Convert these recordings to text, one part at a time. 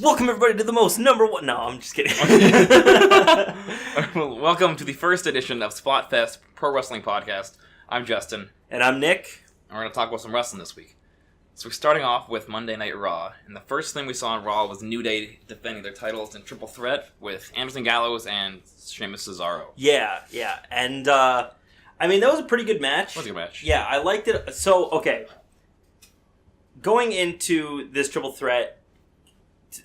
Welcome everybody to the most number one... No, I'm just kidding. Welcome to the first edition of Spotfest Pro Wrestling Podcast. I'm Justin. And I'm Nick. And we're going to talk about some wrestling this week. So we're starting off with Monday Night Raw. And the first thing we saw on Raw was New Day defending their titles in triple threat with Anderson Gallows and Sheamus Cesaro. Yeah. And, that was a pretty good match. It was a good match. Yeah, I liked it. So, okay. Going into this triple threat,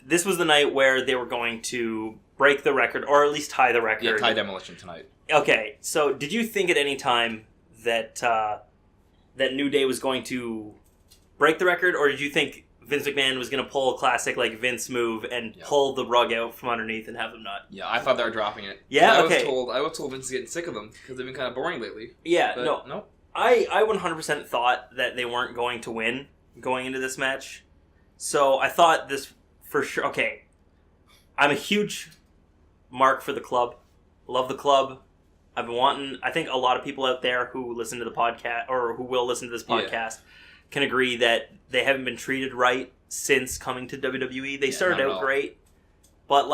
this was the night where they were going to break the record, or at least tie the record. Yeah, tie Demolition tonight. Okay, so did you think at any time that that New Day was going to break the record, or did you think Vince McMahon was going to pull a classic like Vince move and pull the rug out from underneath and have them not? Yeah, I thought they were dropping it. Yeah, I was told Vince is getting sick of them because they've been kind of boring lately. Yeah, but no. I 100% thought that they weren't going to win going into this match. So I thought this for sure. Okay, I'm a huge mark for the club. Love the club. I've been wanting... I think a lot of people out there who listen to the podcast, or who will listen to this podcast, can agree that they haven't been treated right since coming to WWE. They started out great, but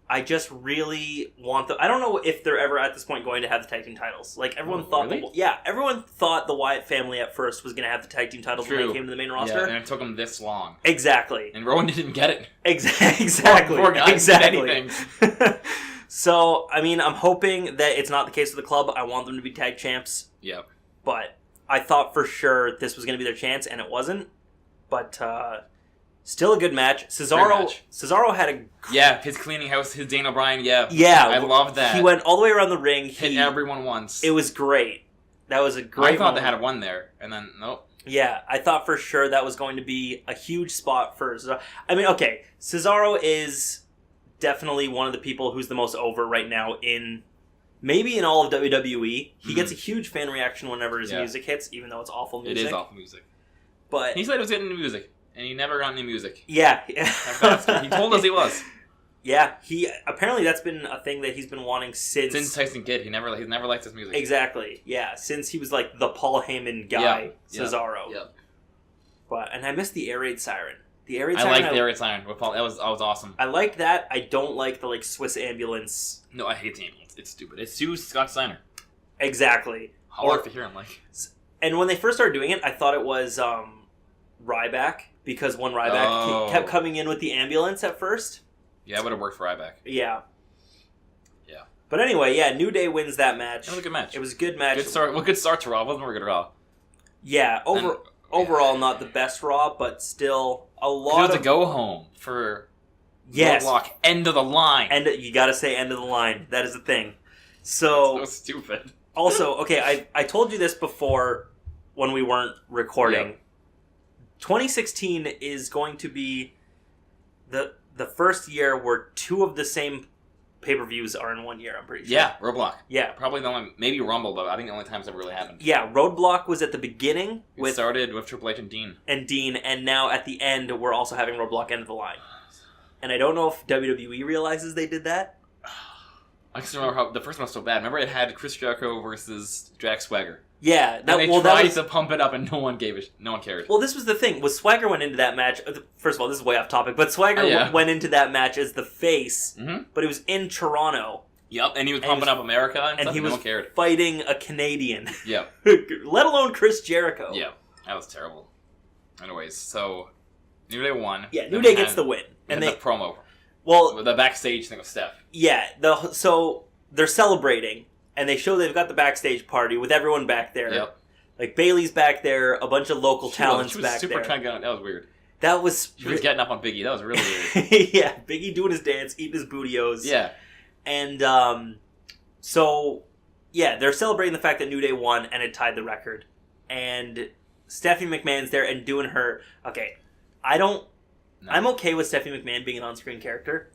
I just really want I don't know if they're ever at this point going to have the tag team titles. Like everyone thought, really? Everyone thought the Wyatt family at first was going to have the tag team titles when they came to the main roster. Yeah, and it took them this long. Exactly. And Rowan didn't get it. Exactly. Poor guy exactly. Didn't get anything. So, I'm hoping that it's not the case with the club. I want them to be tag champs. Yep. But I thought for sure this was going to be their chance, and it wasn't. But still a good match. Cesaro had a... Yeah, his cleaning house, his Daniel Bryan, yeah. I loved that. He went all the way around the ring. Hit everyone once. It was great. That was a great I thought they had one there, and then, nope. Yeah, I thought for sure that was going to be a huge spot for Cesaro. Cesaro is definitely one of the people who's the most over right now maybe in all of WWE. He gets a huge fan reaction whenever his music hits, even though it's awful music. It is awful music. But he said he was getting new music, and he never got any music. Yeah. He told us he was. Yeah, apparently that's been a thing that he's been wanting since Tyson Kidd. He's never liked his music. Exactly. Yeah, since he was like the Paul Heyman guy, Cesaro. Yep. And I missed the air raid siren. I liked the air raid siren with Paul. That was awesome. I liked that. I don't like the Swiss ambulance. No, I hate the ambulance. It's stupid. It sues Scott Steiner. Exactly. Hard to hear him And when they first started doing it, I thought it was Ryback, because when Ryback kept coming in with the ambulance at first. Yeah, it would have worked for Ryback. Yeah. But anyway, New Day wins that match. It was a good match. It was a good match. Good start to Raw. It wasn't a very good Raw. Yeah, overall not the best Raw, but still a lot of... to go home for... Yes. Roadblock. End of the line. You gotta say end of the line. That is the thing. So... That's so stupid. Also, okay, I told you this before when we weren't recording. Yep. 2016 is going to be the first year where two of the same pay-per-views are in 1 year, I'm pretty sure. Yeah, Roadblock. Yeah. Probably the only... Maybe Rumble, but I think the only time it's ever really happened. Yeah, Roadblock was at the beginning. It started with Triple H and Dean. And now at the end, we're also having Roadblock end of the line. And I don't know if WWE realizes they did that. I just remember how the first one was so bad. Remember it had Chris Jericho versus Jack Swagger. Yeah. They tried to pump it up and no one cared. Well, this was the thing. Swagger went into that match... First of all, this is way off topic, but Swagger went into that match as the face, but it was in Toronto. Yep, and he was pumping up America and stuff, he was no one cared. Fighting a Canadian. Yep. Let alone Chris Jericho. Yeah, that was terrible. Anyways, so New Day won. Yeah, New Day gets the win. And the promo. Well, the backstage thing with Steph. Yeah, so they're celebrating, and they show they've got the backstage party with everyone back there. Yep. Like Bayley's back there, a bunch of local talents back there. She was super trying to get on. That was weird. She was getting up on Biggie. That was really weird. Yeah, Biggie doing his dance, eating his bootios. Yeah. And they're celebrating the fact that New Day won and it tied the record. And Stephanie McMahon's there and doing her... Okay, I'm okay with Stephanie McMahon being an on-screen character,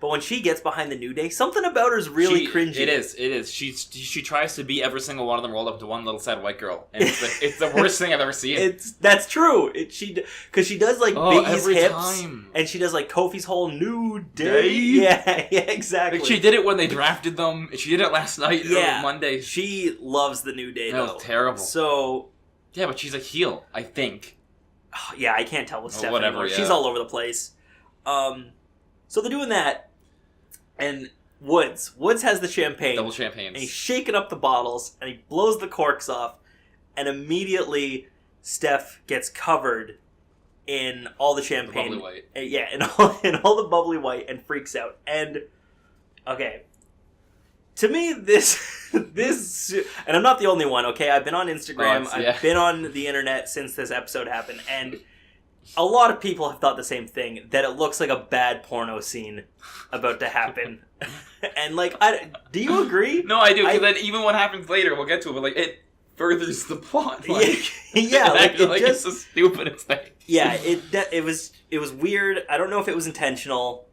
but when she gets behind the New Day, something about her is really cringy. It is. She tries to be every single one of them rolled up to one little sad white girl, and it's the worst thing I've ever seen. That's true. Because she does Biggie's hips, time. And she does Kofi's whole New Day. Yeah, exactly. She did it when they drafted them. She did it last night. Yeah, Monday. She loves the New Day. That was terrible. So yeah, but she's a heel, I think. yeah, I can't tell with Steph whatever, anymore. yeah. She's all over the place. So they're doing that, and Woods has the champagne. Double champagnes. And he's shaking up the bottles, and he blows the corks off, and immediately Steph gets covered in all the champagne. The bubbly white. Yeah, in all the bubbly white, and freaks out. And, okay, to me, this, and I'm not the only one, okay? I've been on Instagram, I've been on the internet since this episode happened, and a lot of people have thought the same thing, that it looks like a bad porno scene about to happen. And, like, do you agree? No, I do, because then even what happens later, we'll get to it, but, like, it furthers the plot. Like, yeah, like, it's the stupidest thing. Yeah, it was weird. I don't know if it was intentional.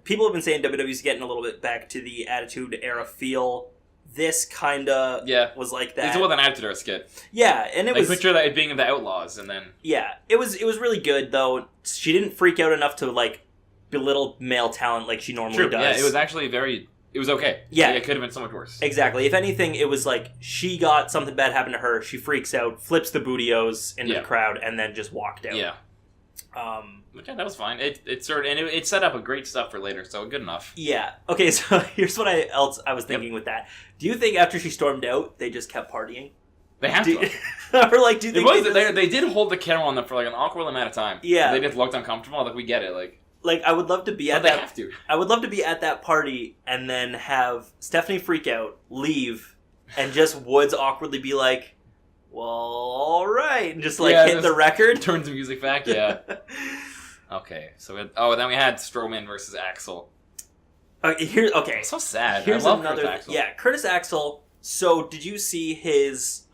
People have been saying WWE's getting a little bit back to the Attitude Era feel. This kind of was like that. It's more than Attitude Era skit. Yeah, and it was... picture that it being the Outlaws, and then... Yeah, it was really good, though. She didn't freak out enough to, like, belittle male talent like she normally does. Yeah, it was actually it was okay. Yeah. Like, it could have been so much worse. Exactly. If anything, it was like, she got something bad happen to her, she freaks out, flips the bootios into the crowd, and then just walked out. Yeah. But yeah, that was fine. It set up a great stuff for later, so good enough. Yeah. Okay, so here's what else I was thinking with that. Do you think after she stormed out, they just kept partying? They have to. Or like, do you think they did hold the camera on them for like an awkward amount of time. Yeah. They just looked uncomfortable. Like, we get it. Like I would love to be at that. They have to. I would love to be at that party and then have Stephanie freak out, leave, and just Woods awkwardly be like, "Well, all right," and just hit the record. Turns the music back. Yeah. Okay. So then we had Strowman versus Axel. Okay. So sad. Here's I love another Curtis Axel. Yeah, Curtis Axel. So did you see his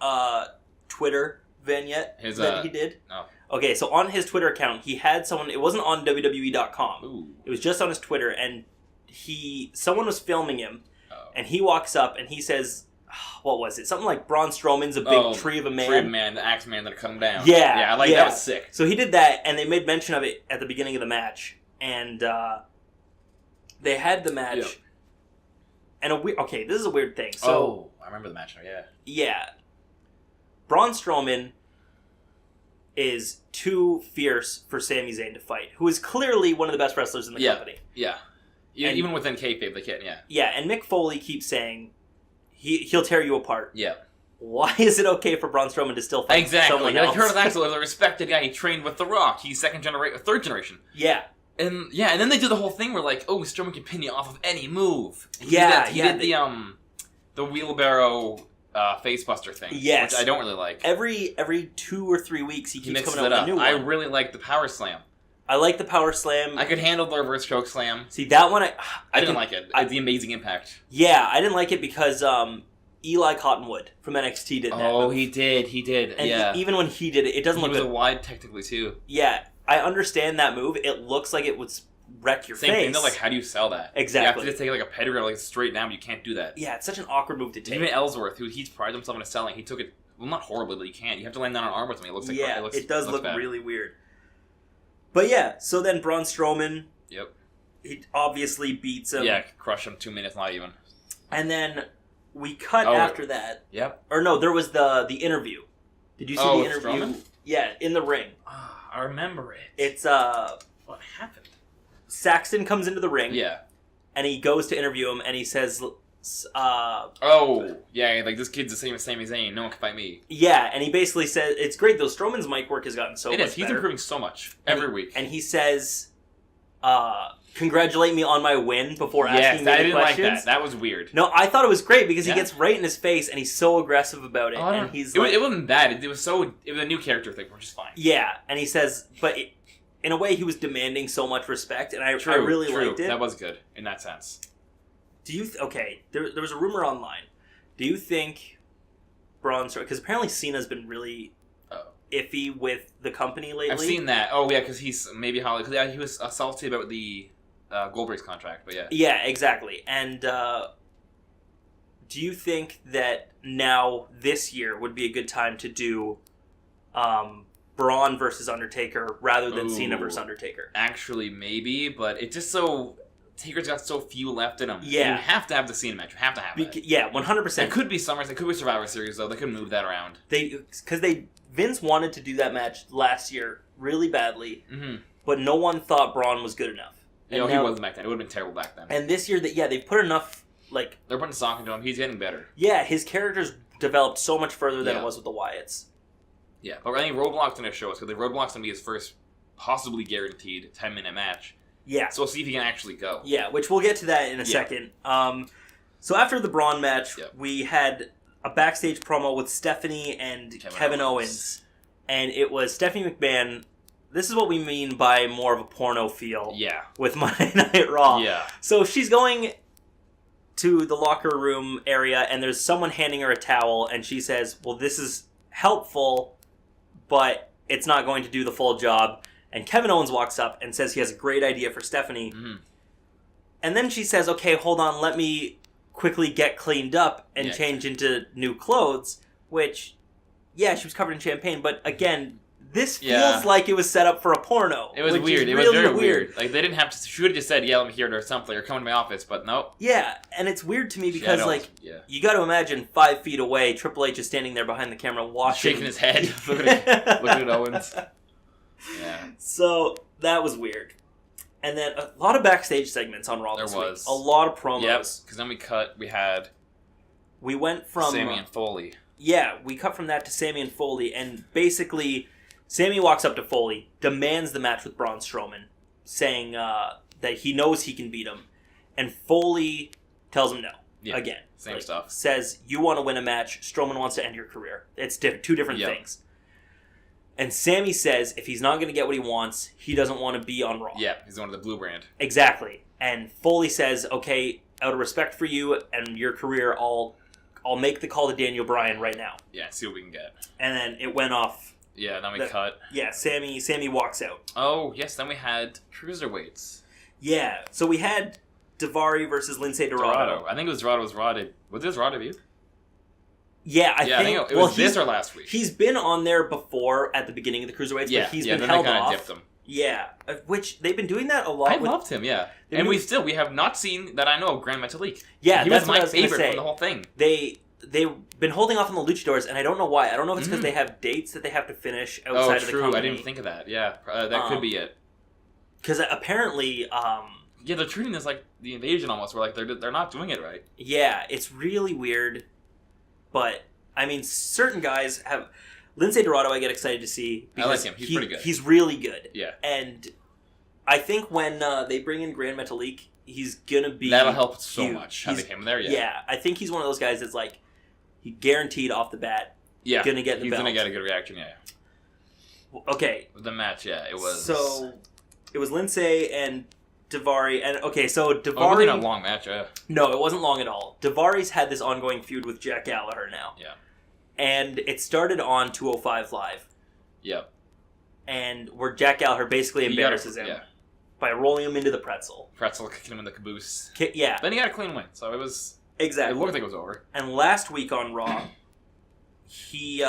Twitter vignette that he did? No. Okay, so on his Twitter account, he had someone. It wasn't on WWE.com. Ooh. It was just on his Twitter, and someone was filming him, Oh. and he walks up and he says, "What was it? Something like Braun Strowman's a big tree of a man." Tree of a man, the Axe Man that cut him down. Yeah, yeah, that was sick. So he did that, and they made mention of it at the beginning of the match, and they had the match. Yep. And this is a weird thing. So I remember the match now. Yeah. Yeah, Braun Strowman is too fierce for Sami Zayn to fight, who is clearly one of the best wrestlers in the company. Yeah. Even within kayfabe, they can't. Yeah. Yeah, and Mick Foley keeps saying he'll tear you apart. Yeah. Why is it okay for Braun Strowman to still fight someone else? Like Curtis Axel is a respected guy. He trained with The Rock. He's third generation. Yeah. And then they do the whole thing where like, Strowman can pin you off of any move. He did the wheelbarrow facebuster thing. Yes. Which I don't really like. Every 2 or 3 weeks he keeps coming out with a new one. I really like the power slam. I like the power slam. I could handle the reverse choke slam. See, that one I didn't like it. The Amazing Impact. Yeah, I didn't like it because Eli Cottonwood from NXT did that. Oh, he did. And even when he did it, it doesn't look good. He was a wide technically too. Yeah, I understand that move. It looks like it would wreck your face. Same thing though, like how do you sell that? Exactly. You have to just take like a pedigree like straight down, but you can't do that. Yeah, it's such an awkward move to take. Even Ellsworth, who he's prided himself in selling, he took it, well, not horribly, but you can't. You have to land on an arm with him. It looks like it does look bad. really weird. But yeah, so then Braun Strowman, he obviously beats him. Yeah, crush him 2 minutes, not even. And then we cut after that. Yep. Or no, there was the interview. Did you see the interview? Strowman? Yeah, in the ring. I remember it. It's what happened? Saxton comes into the ring. Yeah. And he goes to interview him, and he says, like this kid's the same as Sami Zayn. No one can fight me. Yeah, and he basically says it's great though. Strowman's mic work has gotten so much better. He's improving so much every week. And he says, "Congratulate me on my win" before asking me any questions. Like that. That was weird. No, I thought it was great because he gets right in his face and he's so aggressive about it. And it wasn't bad. It was a new character thing, which is fine. Yeah, and he says, but in a way, he was demanding so much respect, and I really liked it. That was good in that sense. Do you there was a rumor online. Do you think Braun Strowman, because apparently Cena's been really iffy with the company lately? I've seen that. Oh yeah, because he's maybe Holly. Because he was salty about the Goldberg's contract, but yeah. Yeah, exactly. And do you think that now this year would be a good time to do Braun versus Undertaker rather than Cena versus Undertaker? Actually, maybe, but it's just so Taker's got so few left in him. Yeah. You have to have the Cena match. You have to have it. Yeah, 100%. It could be Summers. It could be Survivor Series, though. They could move that around. Vince wanted to do that match last year really badly, Mm-hmm. but no one thought Braun was good enough. He wasn't back then. It would have been terrible back then. And this year, they put enough, like... They're putting stock into him. He's getting better. Yeah, his character's developed so much further than it was with the Wyatts. Yeah, but I think Roadblock's going to show us, because the Roadblock's going to be his first possibly guaranteed 10-minute match. Yeah. So we'll see if he can actually go. Yeah, which we'll get to that in a second. So after the Braun match, we had a backstage promo with Stephanie and Kevin Owens. And it was Stephanie McMahon. This is what we mean by more of a porno feel. Yeah. With Monday Night Raw. Yeah. So she's going to the locker room area, and there's someone handing her a towel, and she says, well, this is helpful, but it's not going to do the full job. And Kevin Owens walks up and says he has a great idea for Stephanie. Mm-hmm. And then she says, okay, hold on, let me quickly get cleaned up and change into new clothes, which, yeah, she was covered in champagne, but again, this feels like it was set up for a porno. It was weird. It was very weird. Like, they didn't have to... She would have just said, yeah, I'm here or something, or come to my office, but nope. Yeah, and it's weird to me because, you got to imagine 5 feet away, Triple H is standing there behind the camera watching. Shaking his head, looking at Owens. Yeah. So, that was weird. And then a lot of backstage segments on Raw this week. A lot of promos. Yep, because then we went from... Sammy and Foley. Yeah, we cut from that to Sammy and Foley, and basically... Sammy walks up to Foley, demands the match with Braun Strowman, saying that he knows he can beat him. And Foley tells him no. Yeah, again. Same stuff. Says, you want to win a match, Strowman wants to end your career. It's two different things. And Sammy says if he's not going to get what he wants, he doesn't want to be on Raw. Yeah, he's one of the blue brand. Exactly. And Foley says, okay, out of respect for you and your career, I'll make the call to Daniel Bryan right now. Yeah, see what we can get. And then it went off. Yeah, then we cut. Yeah, Sammy walks out. Oh, yes, then we had cruiserweights. Yeah, so we had Daivari versus Lince Dorado. I think it was Dorado's Raw. Was this Raw debut? Yeah, I think it was this or last week. He's been on there before at the beginning of the cruiserweights, but he's been held off. Dipped him. Yeah, which they've been doing that a lot. I loved him, yeah. And we have not seen, that I know, of Grand Metalik. Yeah, he was my favorite from the whole thing. They've been holding off on the luchadors, and I don't know why. I don't know if it's because they have dates that they have to finish outside of the company. I didn't think of that. Yeah, that could be it. Because apparently... yeah, they're treating this like the Invasion almost, where like they're not doing it right. Yeah, it's really weird. But, I mean, certain guys have... Lince Dorado I get excited to see. I like him. He's pretty good. He's really good. Yeah. And I think when they bring in Grand Metalik, he's going to be... That'll help so much, having him there, Yeah, I think he's one of those guys that's like... He guaranteed off the bat. Yeah, gonna get the belt. He's gonna get a good reaction. Yeah. Okay. The match, yeah, it was. So it was Lince and Daivari, and so Daivari. It wasn't a long match. Yeah. No, it wasn't long at all. Daivari's had this ongoing feud with Jack Gallagher now. Yeah. And it started on 205 Live. Yep. And where Jack Gallagher basically embarrasses him by rolling him into the pretzel. Pretzel kicking him in the caboose. Yeah. Then he got a clean win, so it was. Exactly. It looked like it was over. And last week on Raw, he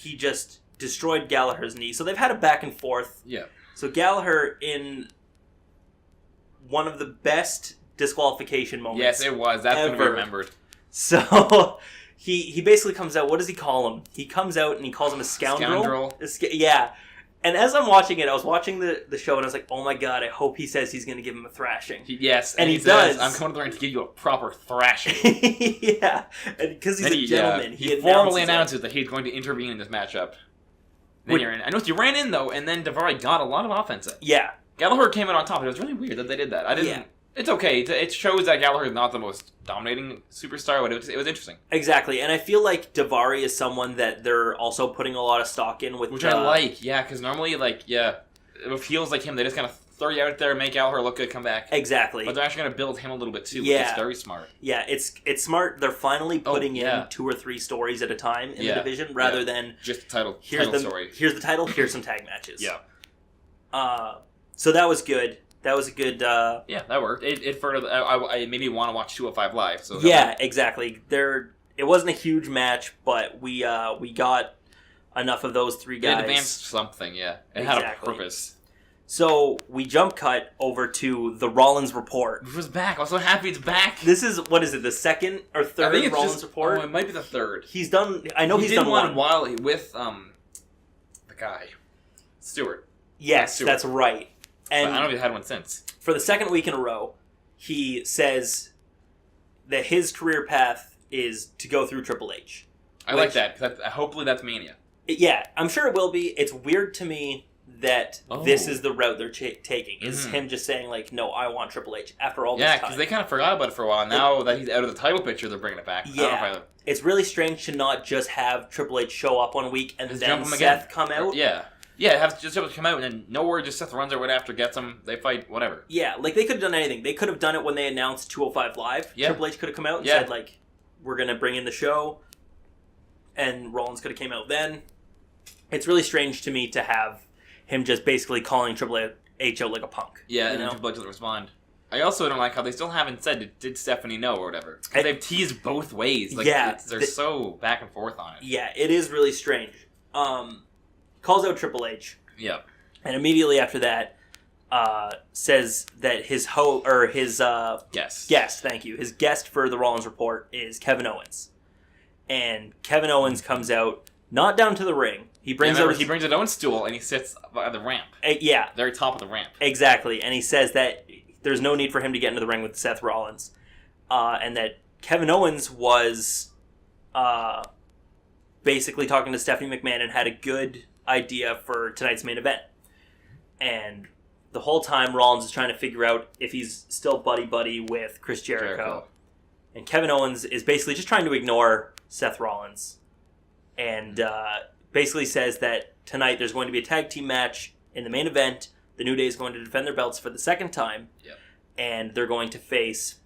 just destroyed Gallagher's knee. So they've had a back and forth. Yeah. So Gallagher in one of the best disqualification moments. Yes, it was. That's going to be remembered. So he basically comes out. What does he call him? He comes out and he calls him a scoundrel. Yeah. And as I'm watching it, I was watching the show and I was like, oh my god, I hope he says he's going to give him a thrashing. Yes, and he does. I'm coming to the ring to give you a proper thrashing. Yeah, because he's a gentleman. He formally announces that he's going to intervene in this matchup. Then you're in. I noticed you ran in, though, and then Daivari got a lot of offense in. Yeah. Gallagher came out on top. It was really weird that they did that. I didn't... Yeah. It's okay. It shows that Gallagher is not the most dominating superstar, but it was interesting. Exactly, and I feel like Daivari is someone that they're also putting a lot of stock in with. Which I like, yeah, because normally, it feels like him. They just kind of throw you out there, make Gallagher look good, come back. Exactly. But they're actually going to build him a little bit too, which is very smart. Yeah, it's smart. They're finally putting in 2 or 3 stories at a time in the division, rather than just the title story. Here's the title, here's some tag matches. Yeah. So that was good. That was a good... yeah, that worked. It further... I made me want to watch 205 Live. So exactly. It wasn't a huge match, but we got enough of those 3 guys. It advanced something, yeah. It had a purpose. So we jump cut over to the Rollins report. Which was back. I was so happy it's back. This is, what is it, the second or third Rollins report? Oh, it might be the third. He's done, I know he's done one. while with the guy. Stewart. Yes, Stewart. that's right. And but I don't know if he's had one since. For the second week in a row, he says that his career path is to go through Triple H. I like that, because hopefully that's Mania. Yeah, I'm sure it will be. It's weird to me that this is the route they're taking. Is him just saying, like, no, I want Triple H after all this time. Yeah, because they kind of forgot about it for a while. Now that he's out of the title picture, they're bringing it back. Yeah. It's really strange to not just have Triple H show up 1 week and then Seth come out. Yeah. Yeah, have just come out and then nowhere, just Seth runs right after, gets him, they fight, whatever. Yeah, like they could have done anything. They could have done it when they announced 205 Live. Yeah. Triple H could have come out and said, like, we're going to bring in the show. And Rollins could have came out then. It's really strange to me to have him just basically calling Triple H out like a punk. Yeah, and then Triple H doesn't respond. I also don't like how they still haven't said, did Stephanie know or whatever. Because they've teased both ways. Like, they're so back and forth on it. Yeah, it is really strange. Calls out Triple H. Yeah. And immediately after that, says that his guest, thank you, his guest for the Rollins report is Kevin Owens. And Kevin Owens comes out, not down to the ring. He brings his own stool and he sits at the ramp. Yeah. Very top of the ramp. Exactly. And he says that there's no need for him to get into the ring with Seth Rollins. And that Kevin Owens was basically talking to Stephanie McMahon and had a good idea for tonight's main event. And the whole time Rollins is trying to figure out if he's still buddy-buddy with Chris Jericho. And Kevin Owens is basically just trying to ignore Seth Rollins. And basically says that tonight there's going to be a tag team match in the main event. The New Day is going to defend their belts for the second time. Yep. And they're going to face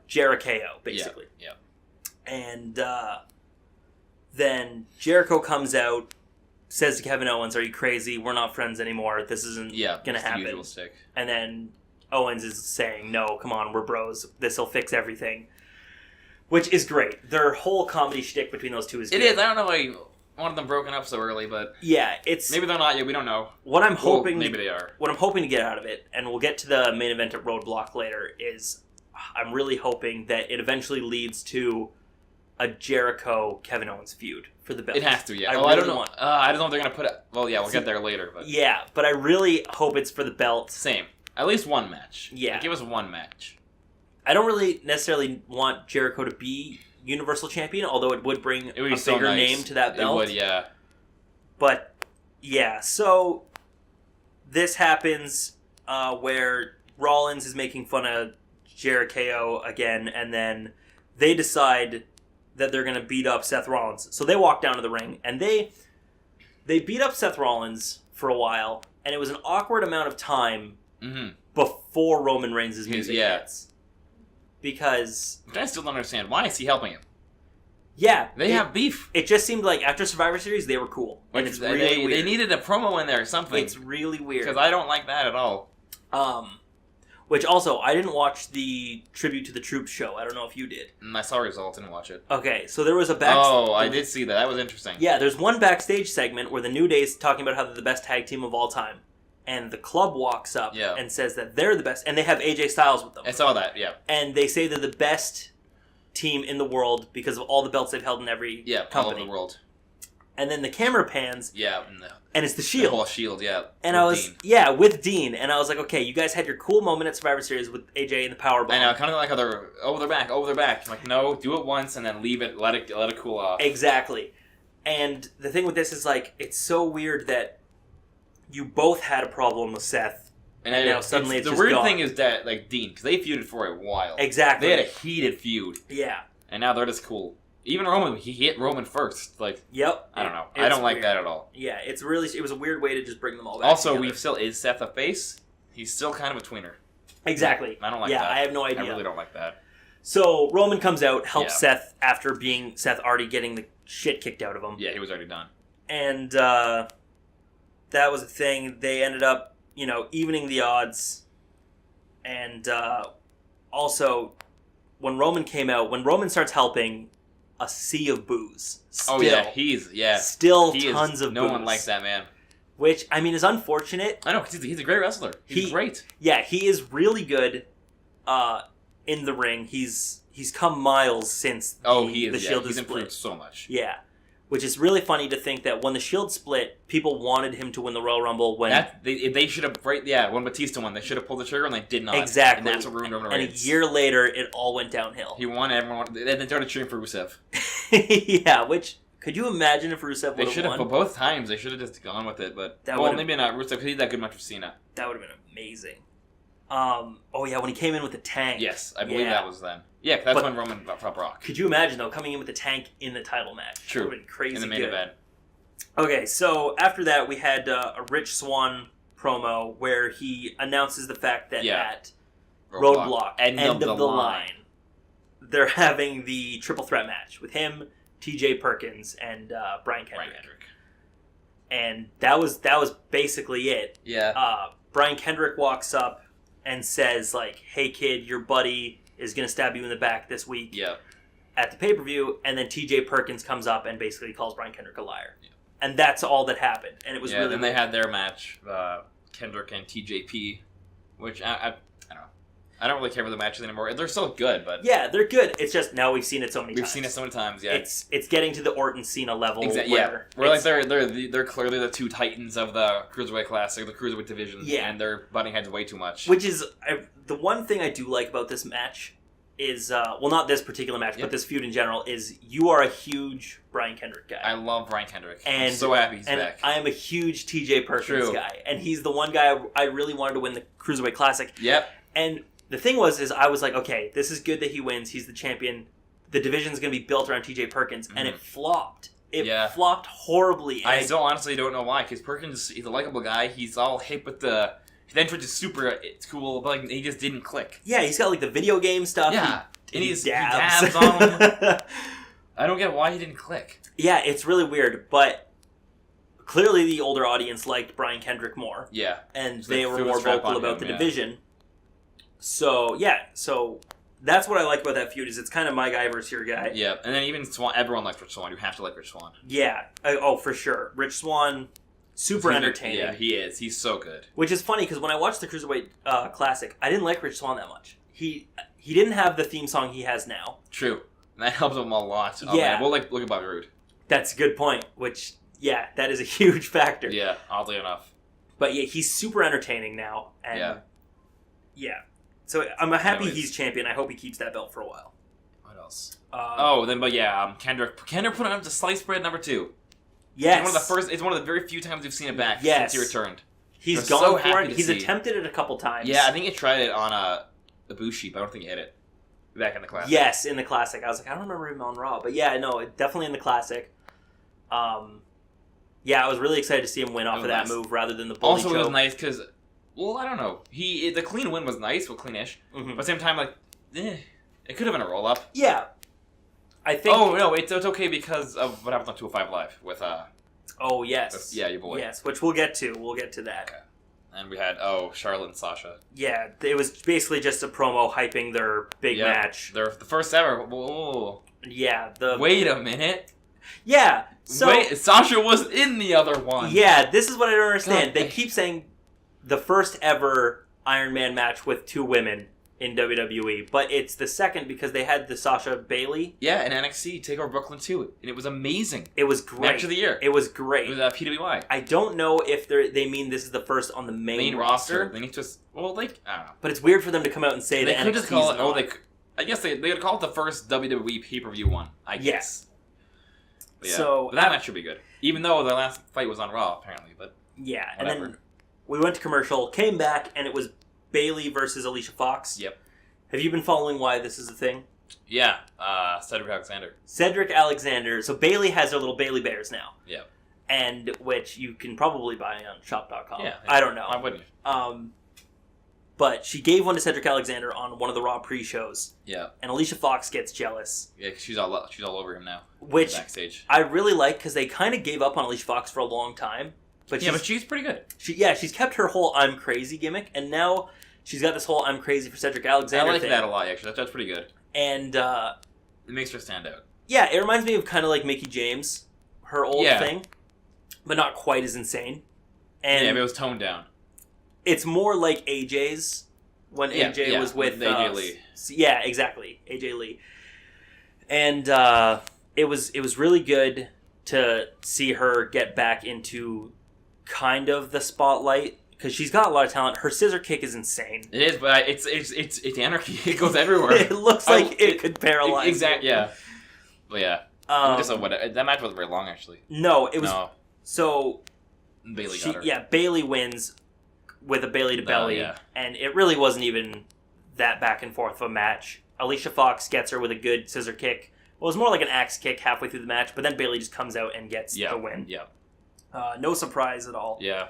Jericho, basically. Yep. And then Jericho comes out, says to Kevin Owens, "Are you crazy? We're not friends anymore. This isn't going to happen." The usual stick. And then Owens is saying, "No, come on, we're bros. This will fix everything." Which is great. Their whole comedy shtick between those two is good. It is. I don't know why you wanted them broken up so early, but yeah, it's maybe they're not yet. We don't know. What I'm hoping, maybe they are. What I'm hoping to get out of it, and we'll get to the main event at Roadblock later, is I'm really hoping that it eventually leads to a Jericho Kevin Owens feud for the belt. It has to, yeah. I don't know. I don't know if they're gonna put it. Well, yeah, we'll get there later. But yeah, but I really hope it's for the belt. Same. At least one match. Yeah, give us one match. I don't really necessarily want Jericho to be Universal Champion, although it would bring a bigger name to that belt. It would, yeah. But yeah, so this happens where Rollins is making fun of Jericho again, and then they decide that they're going to beat up Seth Rollins. So they walk down to the ring, and they beat up Seth Rollins for a while, and it was an awkward amount of time before Roman Reigns' music hits. Because... Which I still don't understand. Why is he helping him? Yeah. They have beef. It just seemed like after Survivor Series, they were cool. And it's really weird. They needed a promo in there or something. It's really weird. Because I don't like that at all. Which also, I didn't watch the Tribute to the Troops show. I don't know if you did. I saw results, didn't watch it. Okay, so there was a I did see that. That was interesting. Yeah, there's one backstage segment where the New Day's talking about how they're the best tag team of all time. And the club walks up and says that they're the best. And they have AJ Styles with them. I saw that, yeah. And they say they're the best team in the world because of all the belts they've held in every company. All over the world. And then the camera pans. Yeah. And it's the Shield. The whole Shield, yeah. And I was... Dean. Yeah, with Dean. And I was like, okay, you guys had your cool moment at Survivor Series with AJ and the Powerbomb. I know, kind of like how they're over their back. I'm like, no, do it once and then leave it, let it cool off. Exactly. And the thing with this is, like, it's so weird that you both had a problem with Seth, and now suddenly it's just gone. The weird thing is that, like, Dean, because they feuded for a while. Exactly. They had a heated feud. Yeah. And now they're just cool. Even Roman, he hit Roman first. Like, yep. I don't know. I don't like that at all. Yeah, it was a weird way to just bring them all back also, together. is Seth a face? He's still kind of a tweener. Exactly. I don't like that. Yeah, I have no idea. I really don't like that. So, Roman comes out, helps Seth after Seth already getting the shit kicked out of him. Yeah, he was already done. And, that was a thing. They ended up, evening the odds. And also, when Roman came out, when Roman starts helping, a sea of boos. Still, Still tons of no boos. one likes that man. which, I mean, is unfortunate. I know, because he's a great wrestler. He's great. Yeah, he is really good in the ring. He's come miles since the Shield he's is improved split. so much. Yeah, which is really funny to think that when the Shield split, people wanted him to win the Royal Rumble when... They should have... when Batista won, they should have pulled the trigger, and they did not. Exactly. And that's what ruined Roman Reigns. And a year later, it all went downhill. He won, everyone... And they started cheering for Rusev. Yeah, which... Could you imagine if Rusev would have won? They should have, but both times, they should have just gone with it, but... maybe not Rusev, because he did that good match with Cena. That would have been amazing. When he came in with the tank. Yes, I believe that was then. Yeah, that's when Roman fought Brock. Could you imagine, though, coming in with the tank in the title match? True. That would have been crazy. In the main event. Okay, so after that, we had a Rich Swann promo where he announces the fact that at Roadblock, end of the line, they're having the triple threat match with him, TJ Perkins, and Brian Kendrick. And that was basically it. Yeah. Brian Kendrick walks up and says, like, hey, kid, your buddy is going to stab you in the back this week at the pay-per-view. And then TJ Perkins comes up and basically calls Brian Kendrick a liar. Yeah. And that's all that happened. And it was really... then they had their match, Kendrick and TJP, which I don't know. I don't really care for the matches anymore. They're still good, but... Yeah, they're good. It's just now we've seen it so many times. We've seen it so many times, yeah. It's getting to the Orton Cena level. Exactly, We're like they're clearly the two titans of the Cruiserweight Classic, the Cruiserweight division, and they're butting heads way too much. Which is... the one thing I do like about this match is... not this particular match, but this feud in general, is you are a huge Brian Kendrick guy. I love Brian Kendrick. And, I'm so happy he's back. I am a huge TJ Perkins guy. And he's the one guy I really wanted to win the Cruiserweight Classic. Yep. And... the thing is I was like, okay, this is good that he wins. He's the champion. The division's going to be built around TJ Perkins, and it flopped. It flopped horribly. I honestly don't know why, because Perkins, he's a likable guy. He's all hip with the entrance is super cool, but like, he just didn't click. Yeah, he's got like the video game stuff. Yeah, he dabs on him. I don't get why he didn't click. Yeah, it's really weird, but clearly the older audience liked Brian Kendrick more. Yeah. And they were more vocal about the division. So that's what I like about that feud, is it's kind of my guy versus your guy. Yeah, and then even Swann, everyone likes Rich Swann. You have to like Rich Swann. Yeah. For sure. Rich Swann, super entertaining. Yeah, he is. He's so good. Which is funny, because when I watched the Cruiserweight Classic, I didn't like Rich Swann that much. He didn't have the theme song he has now. True. That helps him a lot. Oh, yeah. Man. Well, look at Bobby Roode. That's a good point, which, that is a huge factor. Yeah, oddly enough. But yeah, he's super entertaining now. And yeah. So I'm happy he's champion. I hope he keeps that belt for a while. What else? Kendrick put on the sliced bread number 2. Yes. It's one of the very few times we've seen it back since he returned. He's gone for it. He's attempted it a couple times. Yeah, I think he tried it on Ibushi, but I don't think he hit it. Back in the Classic. Yes, in the Classic. I was like, I don't remember him on Raw. But yeah, no, definitely in the Classic. I was really excited to see him win off of that move rather than the bully choke. Also, it was nice because... well, I don't know. The clean win was nice, cleanish. Mm-hmm. But at the same time, it could have been a roll-up. Yeah. I think... oh, no, it's okay because of what happened on 205 Live with... oh, yes. Your boy. Yes, which we'll get to. We'll get to that. Okay. And we had, Charlotte and Sasha. Yeah, it was basically just a promo hyping their big match. The first ever. Whoa. Yeah, wait a minute. Yeah, so... Sasha was in the other one. Yeah, this is what I don't understand. They keep saying... the first ever Iron Man match with 2 women in WWE, but it's the second because they had the Sasha Bailey. Yeah, in NXT, Takeover Brooklyn 2, and it was amazing. It was great. Match of the year. It was great. It was PWI. I don't know if they mean this is the first on the main roster. They need to, I don't know. But it's weird for them to come out and say that NXT could just call it, I guess they could call it the first WWE pay-per-view one, I guess. Yes. But yeah, but that match should be good. Even though the last fight was on Raw, apparently, but yeah, whatever. And then we went to commercial, came back, and it was Bayley versus Alicia Fox. Yep. Have you been following why this is a thing? Yeah, Cedric Alexander. Cedric Alexander. So Bayley has her little Bayley Bears now. Yep. And which you can probably buy on shop.com. Yeah. I don't know. Why wouldn't you? But she gave one to Cedric Alexander on one of the Raw pre-shows. Yeah. And Alicia Fox gets jealous. Yeah, 'cause she's all over him now. Which backstage. I really like because they kind of gave up on Alicia Fox for a long time. But she's pretty good. She's kept her whole I'm crazy gimmick, and now she's got this whole I'm crazy for Cedric Alexander I like thing. that a lot, actually. That's pretty good. And it makes her stand out. Yeah, it reminds me of kind of like Mickie James, her old thing, but not quite as insane. And yeah, but it was toned down. it's more like AJ's when AJ was with AJ Lee. Yeah, exactly, AJ Lee. And it was really good to see her get back into kind of the spotlight because she's got a lot of talent. Her scissor kick is insane. It is, but it's anarchy. It goes everywhere. It looks like it could paralyze. Exactly. Yeah. But yeah. That match wasn't very long, actually. No, it was. No. So Bailey got her. Yeah, Bailey wins with a Bailey to belly, and it really wasn't even that back and forth of a match. Alicia Fox gets her with a good scissor kick. Well, it was more like an axe kick halfway through the match, but then Bailey just comes out and gets the win. Yeah. No surprise at all. Yeah.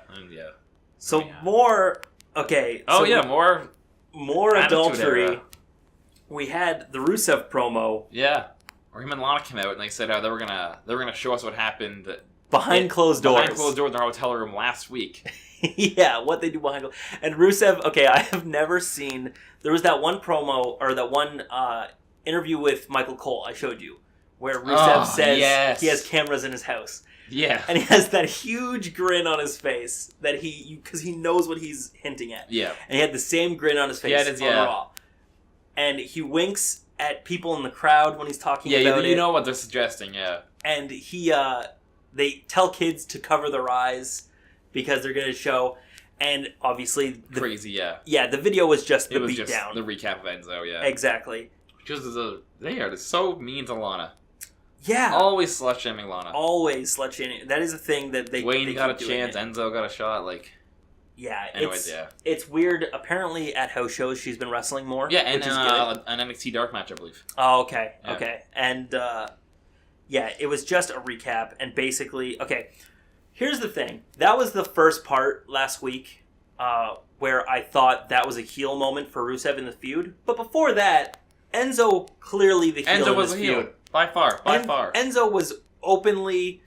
So more. Okay. Oh so more adultery. We had the Rusev promo. Yeah. Where him and Lana came out and they said they were gonna show us what happened behind closed doors. Behind closed doors in their hotel room last week. Yeah, what they do behind closed. And Rusev. Okay, I have never seen. There was that one promo or that one interview with Michael Cole I showed you, where Rusev says he has cameras in his house. Yeah, and he has that huge grin on his face that because he knows what he's hinting at. Yeah, and he had the same grin on his face on Raw, and he winks at people in the crowd when he's talking about it. You know what they're suggesting. Yeah, and they tell kids to cover their eyes because they're going to show. And obviously, crazy. Yeah, the video was just the beatdown, the recap of Enzo. Yeah, exactly. Because they are so mean to Lana. Yeah. Always slut-shaming Lana. Always slut-shaming. That is a thing that they Wayne got a chance, Enzo got a shot, Yeah. Anyways, it's weird. Apparently, at house shows, she's been wrestling more. Yeah, and an NXT Dark match, I believe. Oh, okay. Yeah. Okay. And, it was just a recap, and basically... Okay, here's the thing. That was the first part last week, where I thought that was a heel moment for Rusev in the feud. But before that... Enzo clearly the heel. Enzo was a heel. By far. Enzo was openly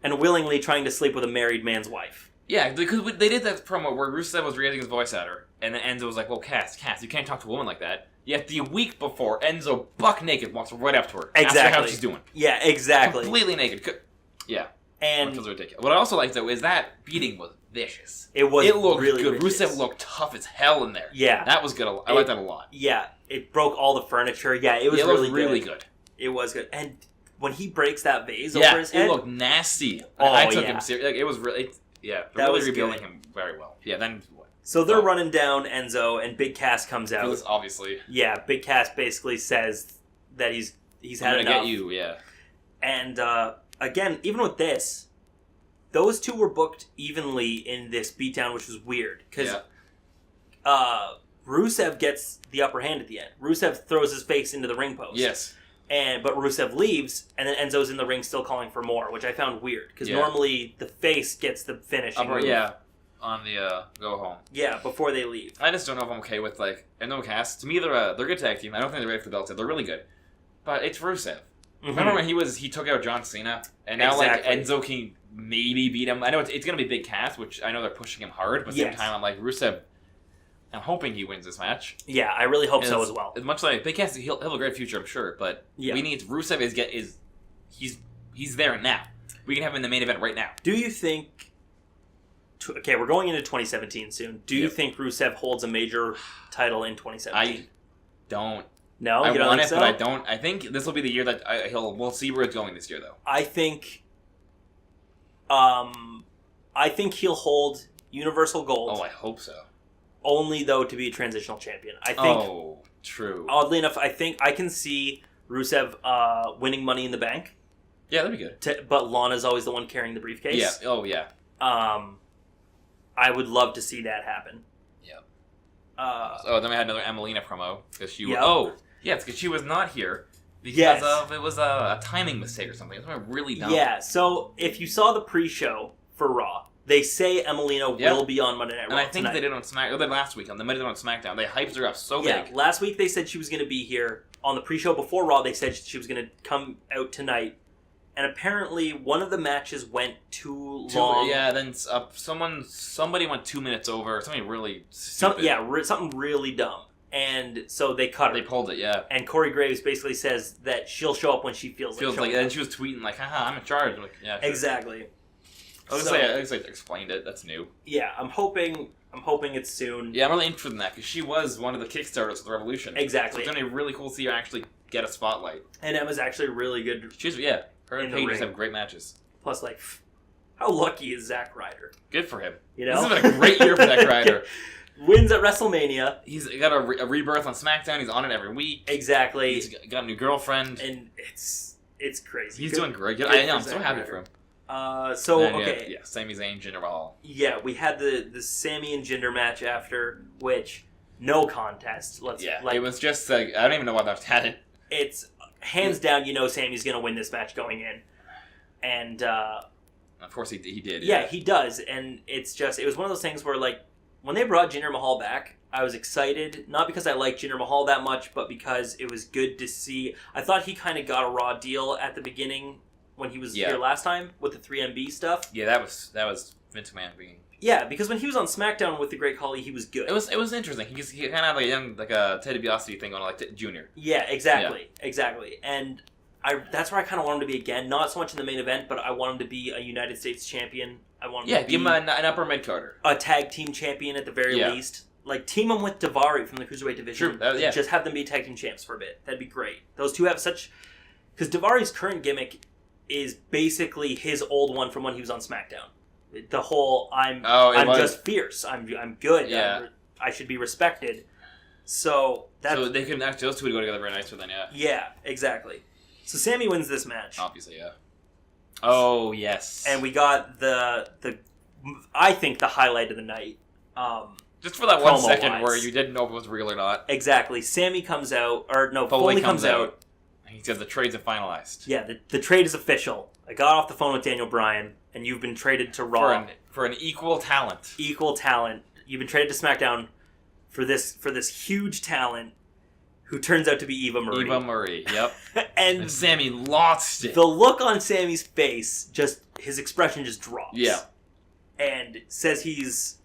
and willingly trying to sleep with a married man's wife. Yeah, because they did that promo where Rusev was raising his voice at her, and then Enzo was like, well, Cass, you can't talk to a woman like that. Yet the week before, Enzo, buck naked, walks right up to her. Exactly. Asks her how she's doing. Yeah, exactly. Completely naked. Yeah. And it was ridiculous. What I also liked, though, is that beating was vicious. It looked really good. Vicious. Rusev looked tough as hell in there. Yeah. That was good. I liked that a lot. Yeah. It broke all the furniture. Yeah, it was really good. It was good. And when he breaks that vase over his head... it looked nasty. Oh, I took him seriously. It was really... they're really revealing him very well. Yeah, then what? So they're running down Enzo, and Big Cass comes out. Obviously. Yeah, Big Cass basically says that he's had enough. Get you, yeah. And, again, even with this, those two were booked evenly in this beatdown, which was weird. Because Rusev gets the upper hand at the end. Rusev throws his face into the ring post. Yes. But Rusev leaves, and then Enzo's in the ring still calling for more, which I found weird. Because normally the face gets the finishing move. Yeah, on the go home. Yeah, before they leave. I just don't know if I'm okay with, Enzo Cass. To me, they're a good tag team. I don't think they're ready for the belts yet. They're really good. But it's Rusev. Mm-hmm. Remember when he took out John Cena? And now, Enzo can maybe beat him. I know it's going to be Big Cass, which I know they're pushing him hard, but at the same time, I'm like, Rusev, I'm hoping he wins this match. Yeah, I really hope so as well. As much like Big Cass, he'll have a great future, I'm sure, but we need Rusev he's there now. We can have him in the main event right now. Do you think... Okay, we're going into 2017 soon. Do you think Rusev holds a major title in 2017? I don't. No, I you don't want think it, so? but I don't. I think this will be the year that we'll see where it's going this year, though. I think he'll hold Universal Gold. Oh, I hope so. Only, though, to be a transitional champion. I think. Oh, true. Oddly enough, I think I can see Rusev winning Money in the Bank. Yeah, that'd be good. But Lana's always the one carrying the briefcase. Yeah. Oh, yeah. I would love to see that happen. Yeah. Then we had another Emelina promo because she. Yep. Oh, yeah, it's because she was not here because of it was a timing mistake or something. It was really dumb. Yeah. So if you saw the pre-show for Raw, they say Emelina will be on Monday Night Raw. And I think tonight. They did on SmackDown. Or they last week. They might have done on SmackDown. They hyped her up so big. Yeah. Last week they said she was going to be here on the pre-show before Raw. They said she was going to come out tonight. And apparently, one of the matches went too long. Yeah, then somebody went 2 minutes over. Something really stupid. Something really dumb. And so they cut her. They pulled it, yeah. And Corey Graves basically says that she'll show up when she feels like showing up. And she was tweeting like, haha, I'm in charge. I'm like, yeah, sure. Exactly. I was gonna say, at least I explained it. That's new. Yeah, I'm hoping it's soon. Yeah, I'm really interested in that because she was one of the Kickstarters of the Revolution. Exactly. So it's gonna be really cool to see her actually get a spotlight. And Emma's actually really good. Her and Paige just have great matches. Plus, like, how lucky is Zack Ryder? Good for him. You know, this has been a great year for Zack Ryder. Wins at WrestleMania. He's got a rebirth on SmackDown. He's on it every week. Exactly. He's got a new girlfriend, and it's crazy. He's doing great. I know. I'm so happy for him. Okay. Yeah, Sami Zayn, Jinder Mahal. Yeah, we had the Sami and Jinder match after, which no contest. It was just I don't even know why they've had it. It's hands down. Sami's gonna win this match going in, and of course he did. Yeah, he does, and it was one of those things where like when they brought Jinder Mahal back, I was excited, not because I liked Jinder Mahal that much, but because it was good to see. I thought he kind of got a raw deal at the beginning when he was here last time with the 3MB stuff. Yeah, that was Vince McMahon being. Yeah, because when he was on SmackDown with the Great Khali, he was good. It was interesting. He kind of had like a young a Ted DiBiase thing on like Junior. Yeah, exactly, and that's where I kind of want him to be again. Not so much in the main event, but I want him to be a United States champion. I want him to be give him an upper mid carder, a tag team champion at the very least. Like team him with Daivari from the Cruiserweight division. True. Just have them be tag team champs for a bit. That'd be great. Those two have such because Daivari's current gimmick is basically his old one from when he was on SmackDown. The whole I'm just fierce. I'm good. Yeah. I should be respected. So they could actually those two would go together very nicely then. Yeah. Yeah, exactly. So Sami wins this match. Obviously, yeah. Oh yes. And we got the I think the highlight of the night. Just for that 1 second where you didn't know if it was real or not. Exactly. Sami comes out, Foley comes out. He says the trades are finalized. Yeah, the trade is official. I got off the phone with Daniel Bryan, and you've been traded to Raw. For an equal talent. Equal talent. You've been traded to SmackDown for this huge talent who turns out to be Eva Marie. Eva Marie, yep. and Sami lost it. The look on Sami's face, his expression just drops. Yeah. And says he's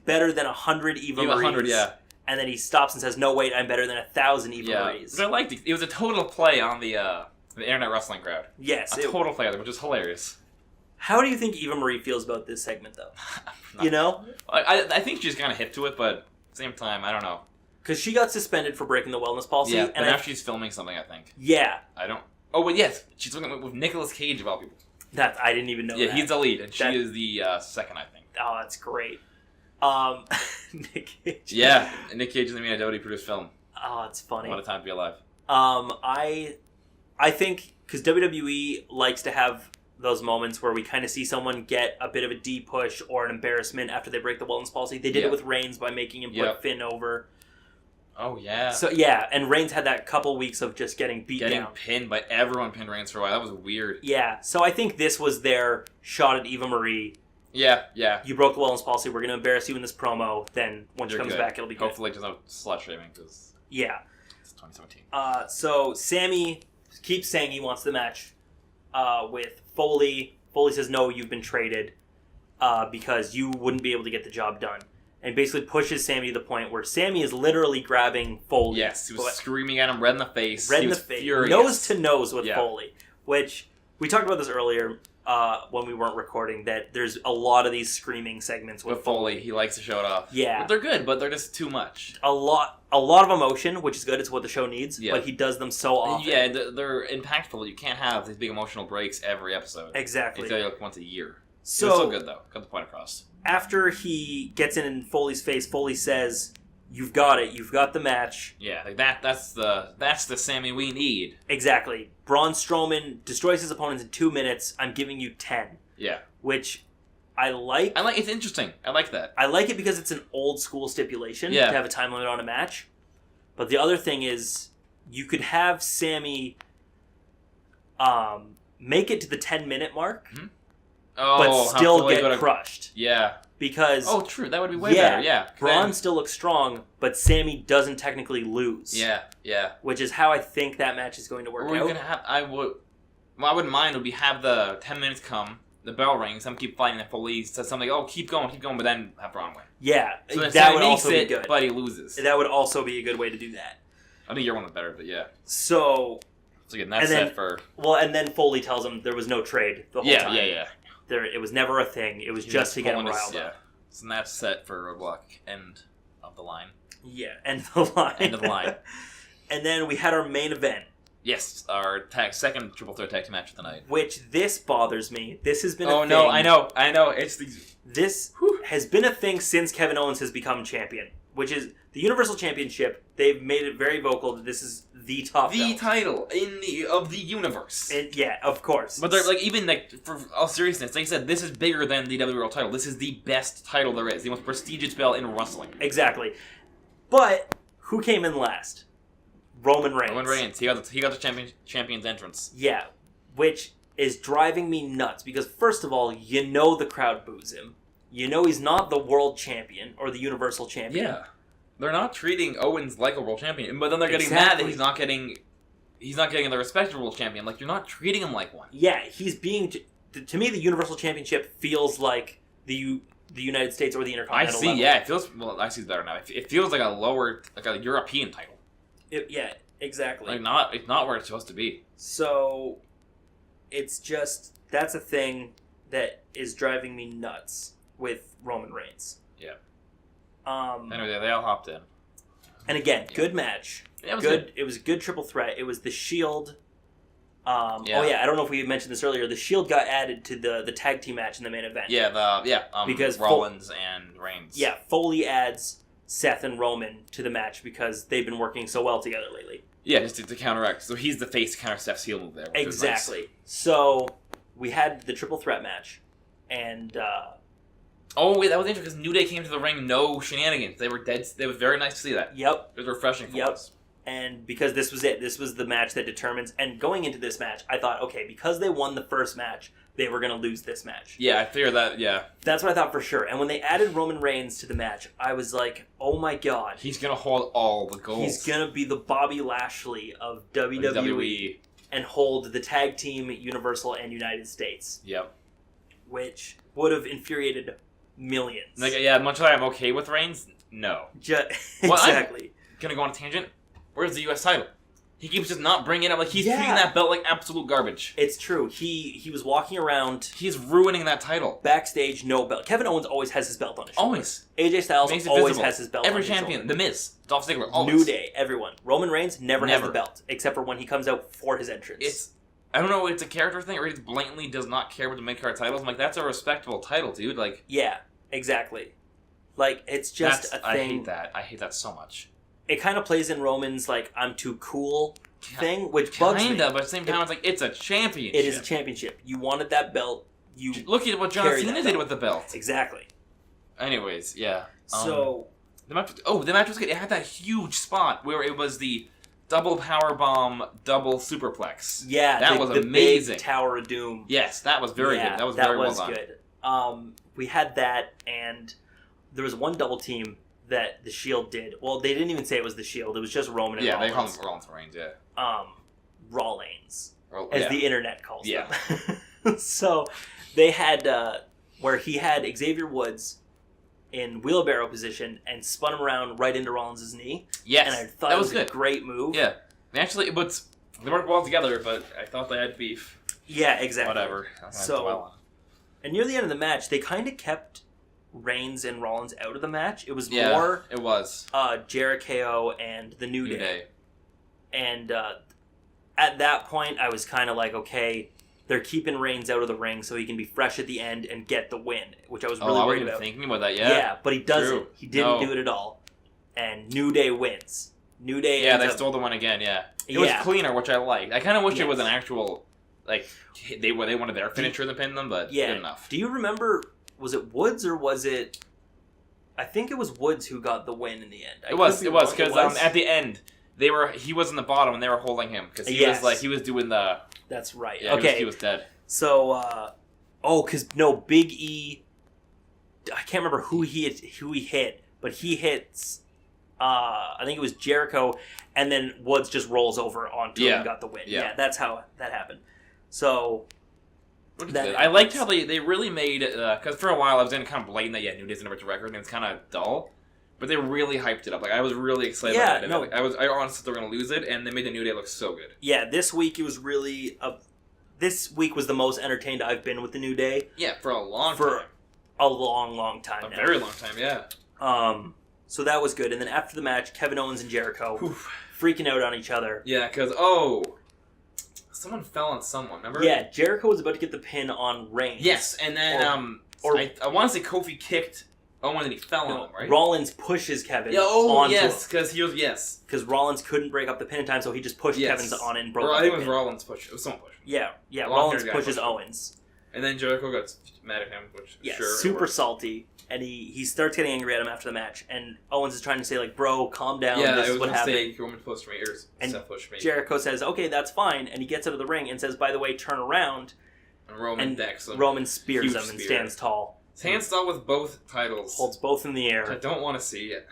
better than 100 Eva Maries. 100, yeah. And then he stops and says, "No, wait, I'm better than 1,000 Eva Maries." I liked it. It was a total play on the internet wrestling crowd. Yes. A total play on it, which is hilarious. How do you think Eva Marie feels about this segment, though? You know? I think she's kind of hip to it, but at the same time, I don't know. Because she got suspended for breaking the wellness policy. Yeah, and now she's filming something, I think. Yeah. I don't... Oh, but yes, she's looking with Nicolas Cage, of all people. I didn't even know that. Yeah, he's the lead, and she is the second, I think. Oh, that's great. Nick Cage. Yeah, Nick Cage and Amina Dodi produced film. Oh, it's funny. What a time to be alive. I think, because WWE likes to have those moments where we kind of see someone get a bit of a D-push or an embarrassment after they break the wellness policy. They did it with Reigns by making him put Finn over. Oh, yeah. So, yeah, and Reigns had that couple weeks of just getting beat down. Getting pinned by everyone pinned Reigns for a while. That was weird. Yeah, so I think this was their shot at Eva Marie. Yeah. You broke the wellness policy. We're going to embarrass you in this promo. Then when she comes back, it'll be good. Hopefully there's no slut-shaming, because it's 2017. So Sami keeps saying he wants the match with Foley. Foley says, "No, you've been traded because you wouldn't be able to get the job done." And basically pushes Sami to the point where Sami is literally grabbing Foley. Yes, he was screaming at him, red in the face. Furious. Nose to nose with Foley. Which, we talked about this earlier when we weren't recording, that there's a lot of these screaming segments with Foley. He likes to show it off. Yeah. But they're good, but they're just too much. A lot of emotion, which is good. It's what the show needs. Yeah. But he does them so often. Yeah, they're impactful. You can't have these big emotional breaks every episode. Exactly. It's like once a year. So, it's so good, though. Got the point across. After he gets in Foley's face, Foley says, "You've got it. You've got the match." Yeah, like that's the Sami we need. Exactly. Braun Strowman destroys his opponents in 2 minutes. I'm giving you 10. Yeah. Which I like. It's interesting. I like that. I like it because it's an old school stipulation to have a time limit on a match. But the other thing is, you could have Sami make it to the 10-minute mark. Mm-hmm. But still get crushed. Yeah. Because... Oh, true. That would be way better. Yeah. Braun still looks strong, but Sami doesn't technically lose. Yeah. Which is how I think that match is going to work out. I wouldn't mind would be have the 10 minutes come, the bell rings, some keep fighting, the police says something, keep going, but then have Braun win. Yeah. So that would also be good. But he loses. That would also be a good way to do that. I think your one was better, but yeah. So again, that's set for... Well, and then Foley tells him there was no trade the whole time. Yeah. It was never a thing. It was just to get him riled up. So that's set for Roadblock. End of the line. Yeah, end of the line. End of the line. And then we had our main event. Yes, our second triple threat tag team match of the night. Which this bothers me. This has been a thing. Oh no, I know. It's these. This has been a thing since Kevin Owens has become champion, which is the Universal Championship. They've made it very vocal that this is the top belt. Title of the universe. Yeah, of course. But they're even for all seriousness, like I said, this is bigger than the WWE World title. This is the best title there is, the most prestigious belt in wrestling. Exactly. But who came in last? Roman Reigns. Roman Reigns. He got the champion's entrance. Yeah, which is driving me nuts because first of all, the crowd boos him. He's not the world champion or the Universal champion. Yeah. They're not treating Owens like a world champion, but then they're getting mad that he's not getting the respected world champion. Like, you're not treating him like one. Yeah, he's being to me the Universal Championship feels like the United States or the Intercontinental level. Yeah, it feels I see it better now. It feels like a European title. Yeah, exactly. It's not where it's supposed to be. So it's just that's a thing that is driving me nuts with Roman Reigns. Yeah. Anyway, they all hopped in. And again, good match. Yeah, it was good. It was a good triple threat. It was the Shield. Oh yeah, I don't know if we mentioned this earlier. The Shield got added to the tag team match in the main event. Because Rollins and Reigns. Yeah, Foley adds Seth and Roman to the match because they've been working so well together lately. Yeah, just to counteract. So he's the face to counter Steph's heel move there. Exactly. Nice. So we had the triple threat match, and oh wait, that was interesting because New Day came to the ring, no shenanigans. They were dead. It was very nice to see that. Yep. It was refreshing for us. And because this was it, this was the match that determines. And going into this match, I thought, okay, because they won the first match, they were going to lose this match. Yeah, I figured that. Yeah, that's what I thought for sure. And when they added Roman Reigns to the match, I was like, oh my god, he's going to hold all the gold. He's going to be the Bobby Lashley of WWE and hold the tag team, Universal, and United States. Yep. Which would have infuriated millions. Much like I'm okay with Reigns. No. Exactly. Gonna go on a tangent. Where's the U.S. title? He keeps just not bringing it up. Like, he's treating that belt like absolute garbage. It's true. He was walking around. He's ruining that title. Backstage, no belt. Kevin Owens always has his belt on his shoulder. Always. AJ Styles always has his belt on his shoulder. Every champion. The Miz. Dolph Ziggler. Always. New Day. Everyone. Roman Reigns never has the belt. Except for when he comes out for his entrance. I don't know if it's a character thing or he blatantly does not care about the mid-card titles. I'm like, that's a respectable title, dude. Like, yeah, exactly. Like, it's just a thing. I hate that so much. It kind of plays in Roman's, like, I'm too cool thing, which bugs me. Kinda, but at the same time, it's like, it's a championship. It is a championship. You wanted that belt. You look at what John Cena did with the belt. Exactly. Anyways, yeah. So the match was good. It had that huge spot where it was the double powerbomb, double superplex. Yeah, that was amazing. Big Tower of Doom. Yes, that was very good. That was very well done. Good. We had that, and there was one double team that the Shield did. Well, they didn't even say it was the Shield. It was just Roman and Rollins. Yeah, they call him Rollins and Reigns, yeah. Rollins, as the internet calls them. So they had, where he had Xavier Woods in wheelbarrow position and spun him around right into Rollins' knee. Yes, and I thought it was a great move. Yeah, actually, they worked well together, but I thought they had beef. Yeah, exactly. Whatever. And near the end of the match, they kind of kept Reigns and Rollins out of the match. It was more it was Jericho and the New Day. And at that point, I was kind of like, okay, they're keeping Reigns out of the ring so he can be fresh at the end and get the win, which I was really worried about. Thinking about that, yeah, but he doesn't. True. He didn't do it at all. And New Day wins. New Day. Yeah, they stole the one again. Yeah, it was cleaner, which I liked. I kind of wish it was an actual they wanted their finisher to pin them, but good enough. Do you remember? Was it Woods or was it? I think it was Woods who got the win in the end. It was because at the end he was in the bottom and they were holding him because he was doing the. That's right. Yeah, okay, he was dead. So Big E. I can't remember who he hit, but he hits. I think it was Jericho, and then Woods just rolls over onto him and got the win. Yeah, that's how that happened. So. I liked how they really made because for a while I was kind of blatant that New Day's number 2 record and it's kind of dull, but they really hyped it up. Like I was really excited about it. I honestly thought they were going to lose it, and they made the New Day look so good. Yeah, this week it was really this week was the most entertained I've been with the New Day. Yeah, for a long time. A very long time, yeah. So that was good. And then after the match, Kevin Owens and Jericho freaking out on each other. Yeah, because, someone fell on someone, remember? Yeah, Jericho was about to get the pin on Reigns. Yes, and then, I want to say Kofi kicked Owen and he fell on him, right? Rollins pushes Kevin onto him. Because he was, because Rollins couldn't break up the pin in time, so he just pushed Kevin's on it and broke up the I pin. think it was Rollins push. It was someone push. Yeah, Rollins pushes Owens. And then Jericho got mad at him, which, super salty. And he starts getting angry at him after the match. And Owens is trying to say, like, bro, calm down. Yeah, this it is what was happened. a mistake. Roman pushed me, or Seth pushed me. Jericho says, okay, that's fine. And he gets out of the ring and says, by the way, turn around. And Roman decks him. Roman spears him and stands tall. Stands tall with both titles. Holds both in the air. I don't want to see it.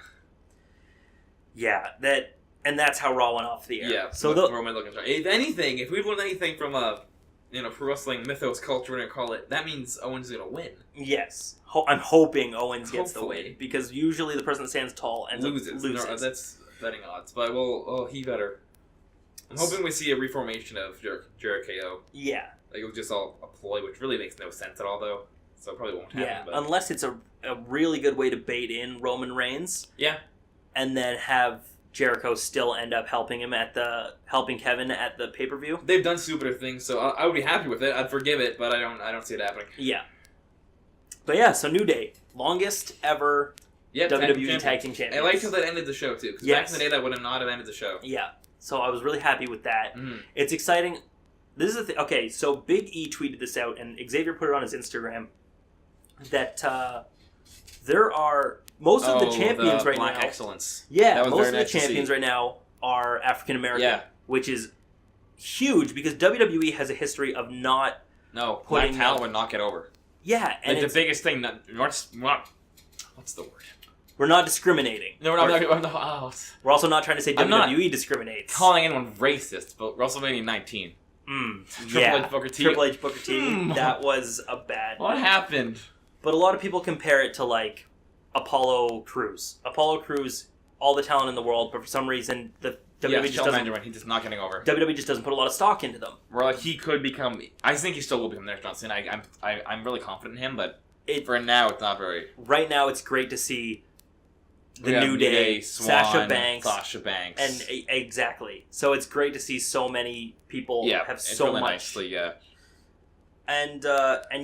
Yeah, and that's how Raw went off the air. Yeah, so Roman looking strong. If anything, if we've learned anything from pro wrestling mythos culture, we're going to call it, that means Owens is going to win. Yes. I'm hoping Owens gets the win. Because usually the person that stands tall loses. No, that's betting odds. But, he better. I'm hoping we see a reformation of Jericho. Yeah. Like, it was just all a ploy, which really makes no sense at all, though. So it probably won't happen. Yeah, but... unless it's a really good way to bait in Roman Reigns. Yeah. And then have Jericho still end up helping Kevin at the pay-per-view. They've done stupider things, so I would be happy with it. I'd forgive it, but I don't see it happening. Yeah. But yeah, so New Day. Longest ever WWE Tag Team Champions. I liked how that ended the show, too. Because back in the day, that would not have ended the show. Yeah. So I was really happy with that. Mm-hmm. It's exciting. This is the thing. Okay, so Big E tweeted this out, and Xavier put it on his Instagram, that there are... Most of the champions right Black now... Excellence. Yeah, most of the champions right now are African-American, which is huge, because WWE has a history of not... No, Black talent would not get over. Yeah, and the biggest thing, what's the word? We're not discriminating. No, we're not. We're also not trying to say WWE discriminates. Calling anyone racist, but WrestleMania 19. Triple H Booker T. Triple H Booker T. That was a bad... What happened? But a lot of people compare it to, like, Apollo Crews. Apollo Crews, all the talent in the world, but for some reason, the WWE just doesn't... He's just not getting over. WWE just doesn't put a lot of stock into them. Well, he could become... I think he still will become next John Cena. I'm really confident in him, but for now, it's not very... Right now, it's great to see the New Day, Swan, Sasha Banks. And exactly. So it's great to see so many people have so really much. Nicely, yeah. And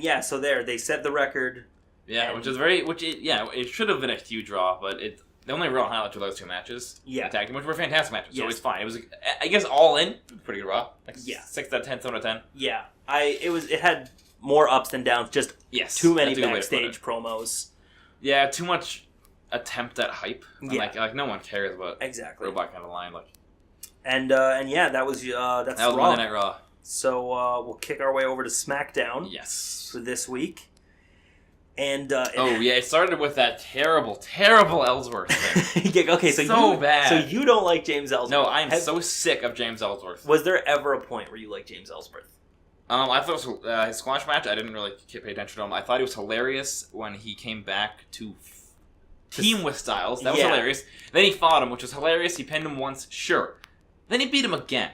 yeah, so they set the record. Yeah, it should have been a huge draw, but the only real highlights were those two matches. Yeah. The tag team, which were fantastic matches, so Yes. it's fine. It was, I guess, all in, pretty good Raw. Like 6 out of 10, 7 out of 10. Yeah. It had more ups than downs, just too many backstage promos. Yeah, too much attempt at hype. Yeah. Like no one cares about Robot kind of line. Like. And yeah, that was that was Raw. Monday Night Raw. So we'll kick our way over to SmackDown. Yes. For this week. And it started with that terrible Ellsworth thing. Okay, so bad. So you don't like James Ellsworth? No, I am so sick of James Ellsworth. Was there ever a point where you liked James Ellsworth? I thought it was his squash match. I didn't really pay attention to him. I thought it was hilarious when he came back to team with Styles. That was hilarious. Then he fought him, which was hilarious. He pinned him once, sure. Then he beat him again.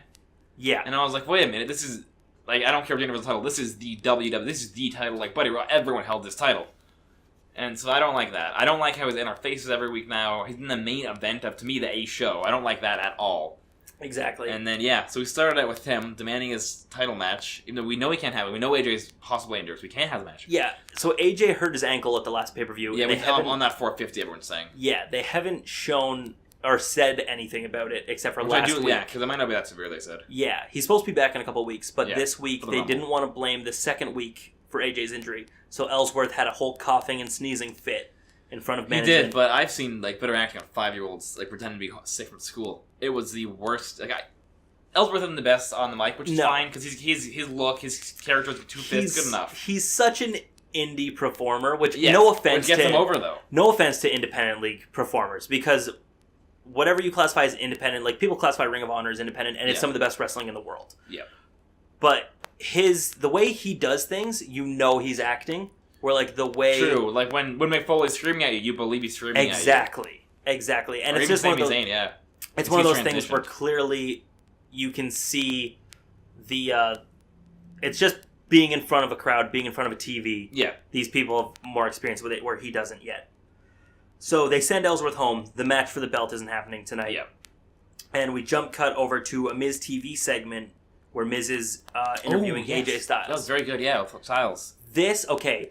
Yeah. And I was like, wait a minute, this is... Like, I don't care if Universal title. This is the WWE. This is the title. Like, buddy, everyone held this title. And so I don't like that. I don't like how he's in our faces every week now. He's in the main event of, to me, the A show. I don't like that at all. Exactly. And then, so we started out with him demanding his title match. Even though we know he can't have it. We know AJ's possibly injured, so we can't have the match. Yeah, so AJ hurt his ankle at the last pay-per-view. Yeah, on that 450, everyone's saying. Yeah, they haven't shown or said anything about it except for last week. Yeah, because it might not be that severe, they said. Yeah, he's supposed to be back in a couple of weeks, but this week they didn't want to blame the second week for AJ's injury. So Ellsworth had a whole coughing and sneezing fit in front of management. He did, but I've seen better acting on 5-year-olds pretending to be sick from school. It was the worst. Ellsworth isn't the best on the mic, which is fine because his look, his character with 2 fists, good enough. He's such an indie performer, which no offense gets him over though. No offense to independent league performers, because whatever you classify as independent, like people classify Ring of Honor as independent, and it's some of the best wrestling in the world. Yeah. But the way he does things, he's acting. Where the way like when Mick Foley's screaming at you, you believe he's screaming at you. Exactly, and or it's just one of those. Zayn, It's one of those things where clearly you can see the It's just being in front of a crowd, being in front of a TV. Yeah. These people have more experience with it where he doesn't yet. So they send Ellsworth home. The match for the belt isn't happening tonight. Yeah. And we jump cut over to a Miz TV segment where Miz is interviewing AJ Styles. That was very good, yeah, with Styles.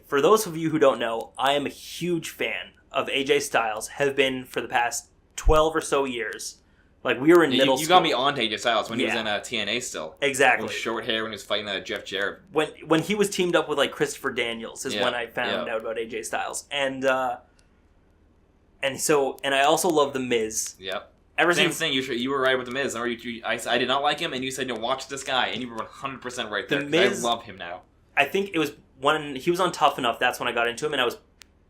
For those of you who don't know, I am a huge fan of AJ Styles, have been for the past 12 or so years. Like, we were in middle school. You got me on to AJ Styles when he was in TNA still. Exactly. With short hair when he was fighting Jeff Jarrett. When he was teamed up with, like, Christopher Daniels is when I found out about AJ Styles. And I also love The Miz. Yep. Same thing. You were right with The Miz. I did not like him, and you said, no, watch this guy. And you were 100% right there. Miz, I love him now. I think it was when he was on Tough Enough, that's when I got into him, and I was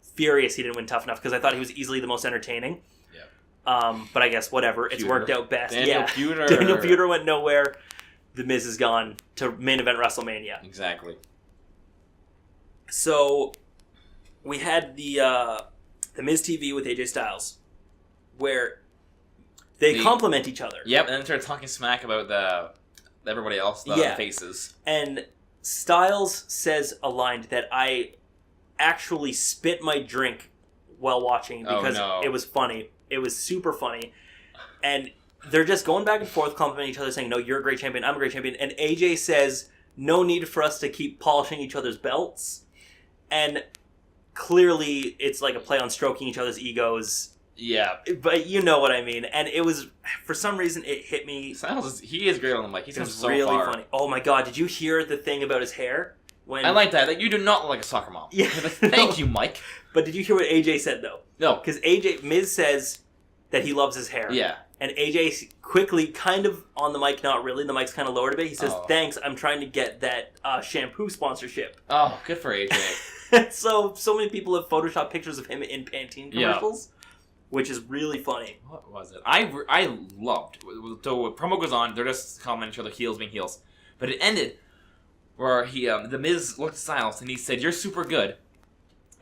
furious he didn't win Tough Enough because I thought he was easily the most entertaining. But I guess whatever. It's worked out best. Daniel Puder went nowhere. The Miz is gone to main event WrestleMania. Exactly. So we had the Miz TV with AJ Styles, where they compliment each other. Yep, and then started talking smack about everybody else, the faces. And Styles says a line that I actually spit my drink while watching because it was funny. It was super funny. And they're just going back and forth, complimenting each other, saying, no, you're a great champion, I'm a great champion. And AJ says, no need for us to keep polishing each other's belts. And clearly, it's like a play on stroking each other's egos. Yeah. But you know what I mean. And it was, for some reason, it hit me. He is great on the mic. He's so really far. Funny. Oh my god, did you hear the thing about his hair? I like that. You do not look like a soccer mom. Yeah. Thank you, Mike. But did you hear what AJ said, though? No. Because Miz says that he loves his hair. Yeah. And AJ quickly, kind of on the mic, not really, the mic's kind of lowered a bit, he says, thanks, I'm trying to get that shampoo sponsorship. Oh, good for AJ. So many people have photoshopped pictures of him in Pantene commercials, which is really funny. What was it? I loved, so promo goes on, they're just commenting each other, heels being heels. But it ended where the Miz looked at Styles and he said, you're super good.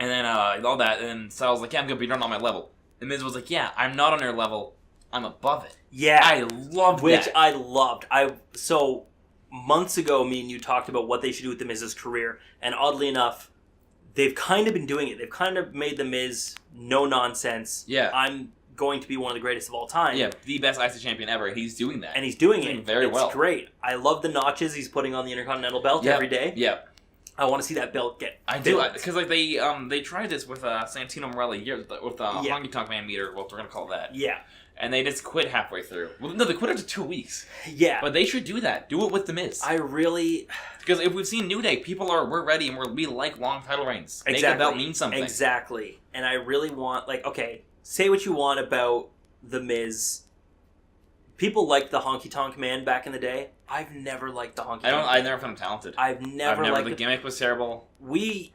And then all that, and Styles was like, yeah, I'm good, but you're not on my level. And Miz was like, yeah, I'm not on your level, I'm above it. Yeah. I loved Which that. I loved. So, months ago, me and you talked about what they should do with The Miz's career, and oddly enough, they've kind of been doing it. They've kind of made The Miz no nonsense. Yeah. I'm going to be one of the greatest of all time. Yeah, the best IC champion ever, and he's doing that. And he's doing it very well. It's great. I love the notches he's putting on the Intercontinental belt every day. Yeah. I want to see that belt get I do, because like they tried this with Santino Morelli here with Honky Tonk Man Meter, what we're gonna call that. Yeah. And they just quit halfway through. Well, no, they quit after 2 weeks. Yeah. But they should do that. Do it with The Miz. Because if we've seen New Day, we're ready and we like long title reigns. Exactly. Make the belt mean something. Exactly. And I really want, say what you want about The Miz. People liked the Honky Tonk Man back in the day. I've never liked the Honky Tonk Man. I never found him talented. The gimmick was terrible. We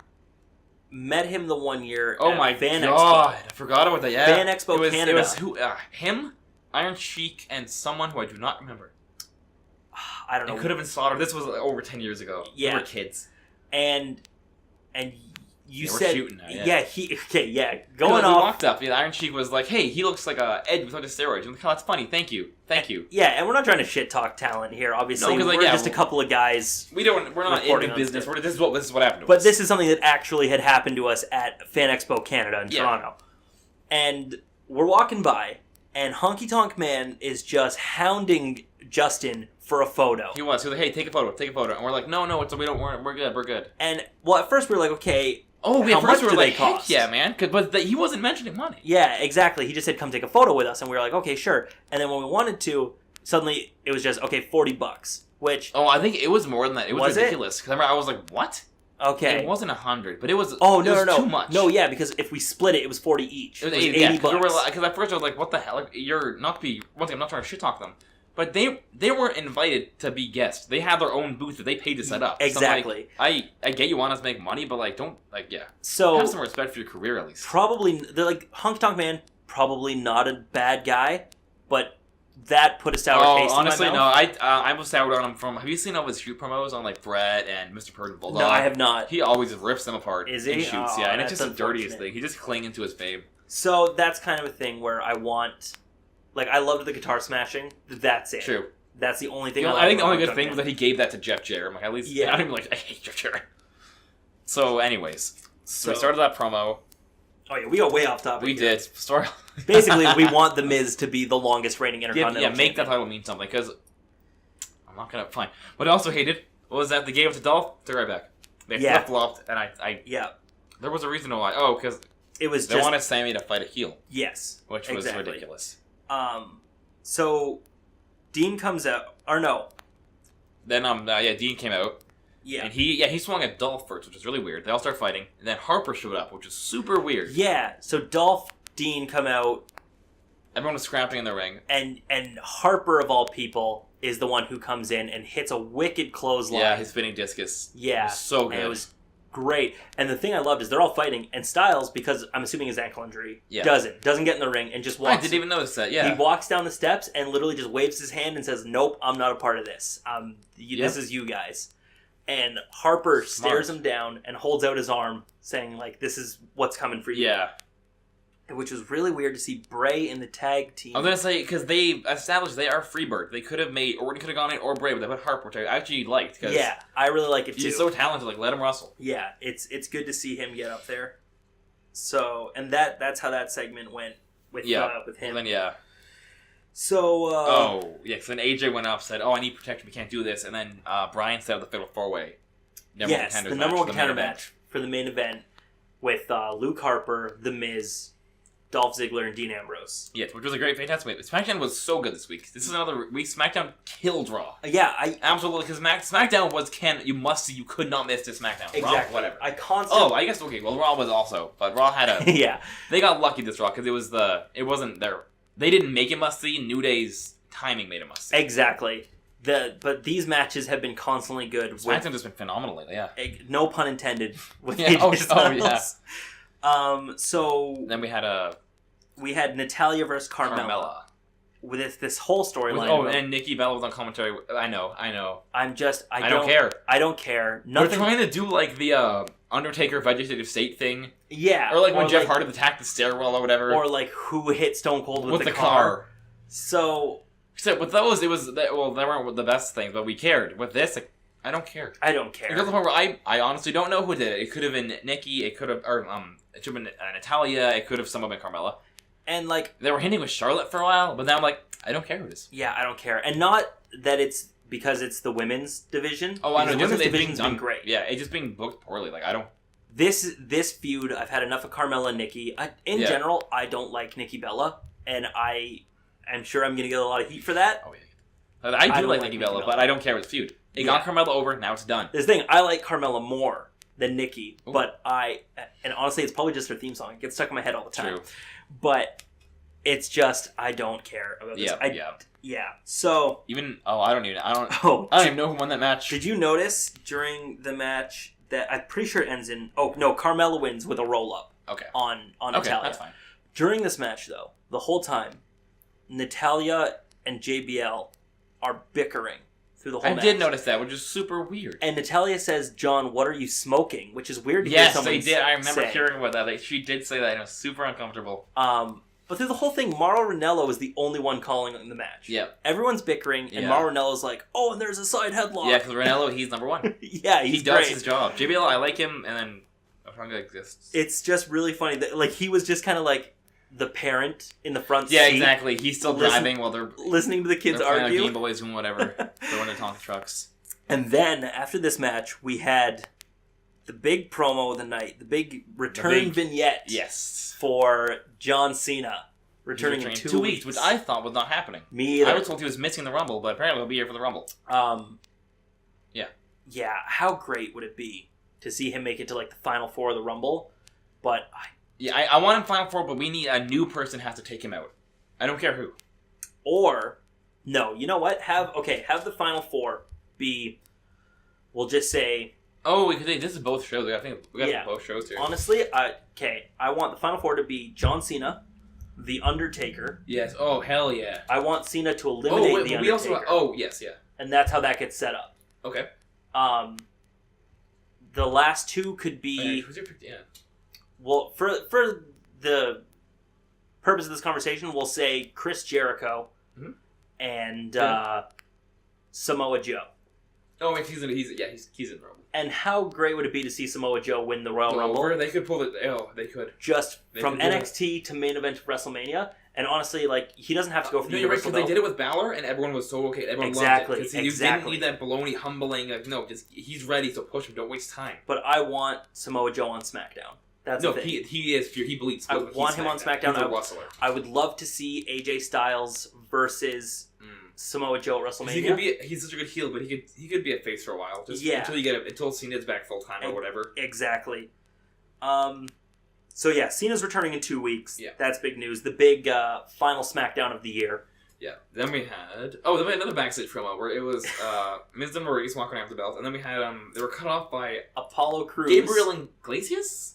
met him the one year at my Fan God. Expo. I forgot about that, yeah. Fan Expo Canada. It was him, Iron Sheik, and someone who I do not remember. I don't know. It could have been Slaughter. This was over 10 years ago. Yeah. We were kids. And you said... We're shooting now, yeah. Going off... We walked up. Iron Sheik was like, hey, he looks like a Ed without his steroids. I'm like, oh, that's funny. Thank you. Yeah, and we're not trying to shit talk talent here, obviously. No, we're just a couple of guys... We're not in the business. This is what happened to us. But this is something that actually had happened to us at Fan Expo Canada in Toronto. And we're walking by, and Honky Tonk Man is just hounding Justin for a photo. He was like, hey, take a photo. And we're like, no, we're good. And, well, at first we were like, okay... Oh, how much do they Heck cost? yeah, man. But he wasn't mentioning money. Yeah, exactly. He just said, come take a photo with us. And we were like, okay, sure. And then when we wanted to, suddenly it was just, okay, $40, which... Oh, I think it was more than that. It was ridiculous. Because I was like, what? Okay. It wasn't 100, but it was no. too much. No, yeah, because if we split it was 40 each. It was $80. Because at first I was like, what the hell? Like, you're not to be... Once again, I'm not trying to shit talk them. But they weren't invited to be guests. They had their own booth that they paid to set up. Exactly. So I get you want us to make money, but don't So have some respect for your career at least. Probably they're like Honky Tonk Man. Probably not a bad guy, but that put a sour taste honestly, in my mouth. no. I was soured on him from. Have you seen all his shoot promos on Brett and Mr. Purd and Bulldog? No, I have not. He always rips them apart. Is he? In shoots, yeah, and it's just the dirtiest unfortunate. thing. He's just clinging to his fame. So that's kind of a thing where I want. I loved the guitar smashing. That's it. True. That's the only thing. I think the only good thing was that he gave that to Jeff Jarrett. I'm like, at least, yeah. I'm like, I hate Jeff Jarrett. So, anyways, so we started that promo. Oh yeah, we got way off topic. We did. Story. Basically, we want the Miz to be the longest reigning Intercontinental. Yeah, make that title mean something because I'm not gonna fine. What I also hated was that they gave it to Dolph. They're right back. They flip flopped, and I there was a reason why. Oh, because it was they wanted Sammy to fight a heel. Yes, which was ridiculous. So Dean comes out, or no? Then Dean came out. Yeah, and he swung at Dolph first, which was really weird. They all start fighting, and then Harper showed up, which is super weird. Yeah, so Dolph, Dean come out. Everyone was scrapping in the ring, and Harper of all people is the one who comes in and hits a wicked clothesline. Yeah, his spinning discus. Yeah, was so good. And it was great. And the thing I loved is they're all fighting, and Styles, because I'm assuming his ankle injury, doesn't get in the ring and just walks. I didn't even notice that. Yeah, he walks down the steps and literally just waves his hand and says, "Nope, I'm not a part of this. This is you guys." And Harper stares him down and holds out his arm, saying, like, this is what's coming for you. Yeah. Which was really weird to see Bray in the tag team. I was going to say, because they established they are Freebird. They could have made, Orton could have gone in, or Bray, but they put Harper, which I actually liked. Cause yeah, I really like it, too. He's so talented, like, let him wrestle. Yeah, it's good to see him get up there. So, and that's how that segment went with him. Well, then, yeah. So, so then AJ went up, said, I need protection, we can't do this, and then Brian set up the Fatal 4-Way. Yes, the number one contender match for the main event with Luke Harper, The Miz, Dolph Ziggler, and Dean Ambrose. Yes, which was a great, fantastic week. SmackDown was so good this week. This is another week. SmackDown killed Raw. Yeah, absolutely, because SmackDown was you could not miss this SmackDown. Exactly. Raw, whatever. I guess okay. Well, Raw was also, but Raw had a yeah. They got lucky this Raw because it wasn't their. They didn't make it must see. New Day's timing made it must see. Exactly. But these matches have been constantly good. SmackDown has been phenomenal lately. Yeah. No pun intended. With AJ Styles. So then we had Natalya versus Carmella. With this whole storyline. And Nikki Bella was on commentary. I know. I don't care. I don't care. Nothing. They're trying to do like the Undertaker vegetative state thing. Yeah. Or like when Jeff Hardy attacked the stairwell or whatever. Or like who hit Stone Cold with the car. So. Except with those, they weren't the best things, but we cared. With this, I don't care. I don't care. It got to the point where I honestly don't know who did it. It could have been Nikki. It should have been Natalya. It could have someone been Carmella. And like they were hinting with Charlotte for a while, but now I'm like, I don't care who it is. Yeah, I don't care, and not that it's because it's the women's division. Oh, I know. The women's division's been great. Yeah, it's just being booked poorly. Like I don't. This feud, I've had enough of Carmella and Nikki. In general, I don't like Nikki Bella, and I'm sure I'm going to get a lot of heat for that. Oh yeah, I do like Nikki Bella, but I don't care with the feud. It got Carmella over. Now it's done. This thing, I like Carmella more than Nikki, but and honestly, it's probably just her theme song. It gets stuck in my head all the time. True. But it's just I don't care about this. Yeah. So I don't even know who won that match. Did you notice during the match that I'm pretty sure it ends in Carmella wins with a roll up. Okay. On Natalya. That's fine. During this match though, the whole time, Natalya and JBL are bickering through the whole match. I did notice that, which is super weird. And Natalya says, "John, what are you smoking?" Which is weird to hear someone say. Yes, they did. I remember hearing about that. She did say that, and it was super uncomfortable. But through the whole thing, Mauro Ranallo is the only one calling the match. Yeah. Everyone's bickering, and Mauro Ranallo's like, "Oh, and there's a side headlock." Yeah, because Ranallo, he's number one. Yeah, he does his job. JBL, I like him, and then Otunga exists. It's just really funny that he was just kind of like the parent in the front seat. Yeah, exactly. He's still driving while they're listening to the kids argue. Game Boys and whatever. Throwing their Tonka trucks. And then after this match, we had the big promo of the night, the big return vignette. Yes. For John Cena. Returning in 2 weeks. Which I thought was not happening. Me either. I was told he was missing the Rumble, but apparently he'll be here for the Rumble. Yeah. Yeah, how great would it be to see him make it to the Final Four of the Rumble? But I want him Final Four, but we need a new person has to take him out. I don't care who. Or, no, you know what? Have the Final Four be, we'll just say... Oh, we could say this is both shows. I think we got both shows here. Honestly, I want the Final Four to be John Cena, The Undertaker. Yes. Oh, hell yeah. I want Cena to eliminate The Undertaker. Yes, yeah. And that's how that gets set up. Okay. The last two could be... Okay, who's your pick? Yeah. Well, for the purpose of this conversation, we'll say Chris Jericho and Samoa Joe. Oh, he's in the Rumble. And how great would it be to see Samoa Joe win the Royal Rumble? They could pull it. Oh, they could. From NXT to main event of WrestleMania. And honestly, he doesn't have to go for the Universal belt. They did it with Balor, and everyone was so okay. Everyone loved it. Because you didn't need that baloney humbling. He's ready, so push him. Don't waste time. But I want Samoa Joe on SmackDown. That's the thing. He is pure. He bleeds. I want him on SmackDown. He's a wrestler. I would love to see AJ Styles versus Samoa Joe at WrestleMania. He's such a good heel, but he could be a face for a while. Until Cena's back full time or whatever. Exactly. So yeah, Cena's returning in 2 weeks. Yeah. That's big news. The big final SmackDown of the year. Yeah. Then we had another backstage promo where it was Miz and Maurice walking out the belt, and then we had they were cut off by Apollo Crews. Gabriel Iglesias?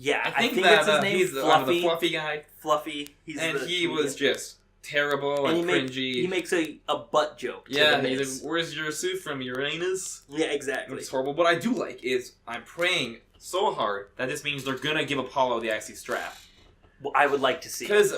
Yeah, I think that's his name. He's the fluffy guy. Fluffy. He was just terrible and cringy. He makes a butt joke. Yeah, he's like, "Where's your suit from, Uranus?" Yeah, exactly. It's horrible. What I do like is I'm praying so hard that this means they're gonna give Apollo the IC strap. Well, I would like to see. Because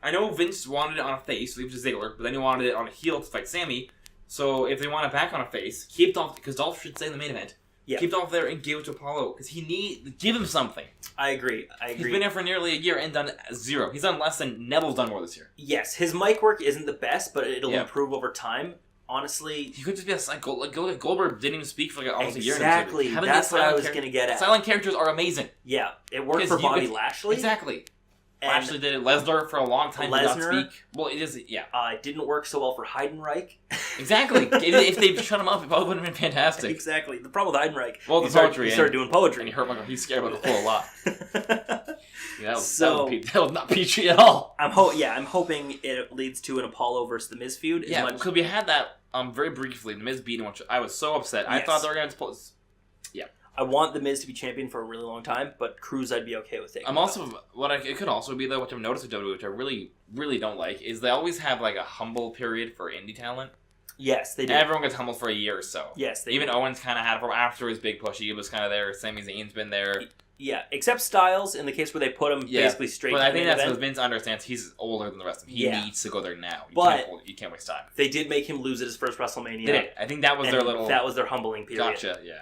I know Vince wanted it on a face, which is Ziggler, but then he wanted it on a heel to fight Sammy. So if they want it back on a face, keep Dolph, because Dolph should stay in the main event. Yeah. Keep Dolph there and give it to Apollo, because give him something. I agree. He's been there for nearly a year and done 0. He's done less than Neville's done more this year. Yes, his mic work isn't the best, but it'll improve over time. Honestly, he could just be like Goldberg didn't even speak for almost a year. Exactly, that's what I was going to get at. Silent characters are amazing. Yeah, it worked for Bobby Lashley. Exactly. Lashley did it. Lesnar for a long time did not speak. Well, it is, yeah. It didn't work so well for Heidenreich. Exactly. If they shut him up, it probably would have been fantastic. Exactly. The problem with Heidenreich, he started doing poetry. And he hurt Michael. He's scared about the floor a lot. That was not peachy at all. I'm hoping it leads to an Apollo versus the Miz feud. Yeah, because we had that very briefly. The Miz beat him, which I was so upset. Yes. I thought they were going to... Yeah. I want the Miz to be champion for a really long time, but Cruz I'd be okay with taking. It could also be though, which I've noticed with WWE, which I really, really don't like, is they always have like a humble period for indie talent. Yes, they do. Everyone gets humbled for a year or so. Yes, even Owens kind of had it for after his big push. He was kind of there. Sami Zayn's been there. Yeah, except Styles in the case where they put him basically straight. But to I think that's event. what Vince understands. He's older than the rest of them. He needs to go there now. You can't waste time. They did make him lose at his first WrestleMania. Did it? I think that was their humbling period. Gotcha. Yeah.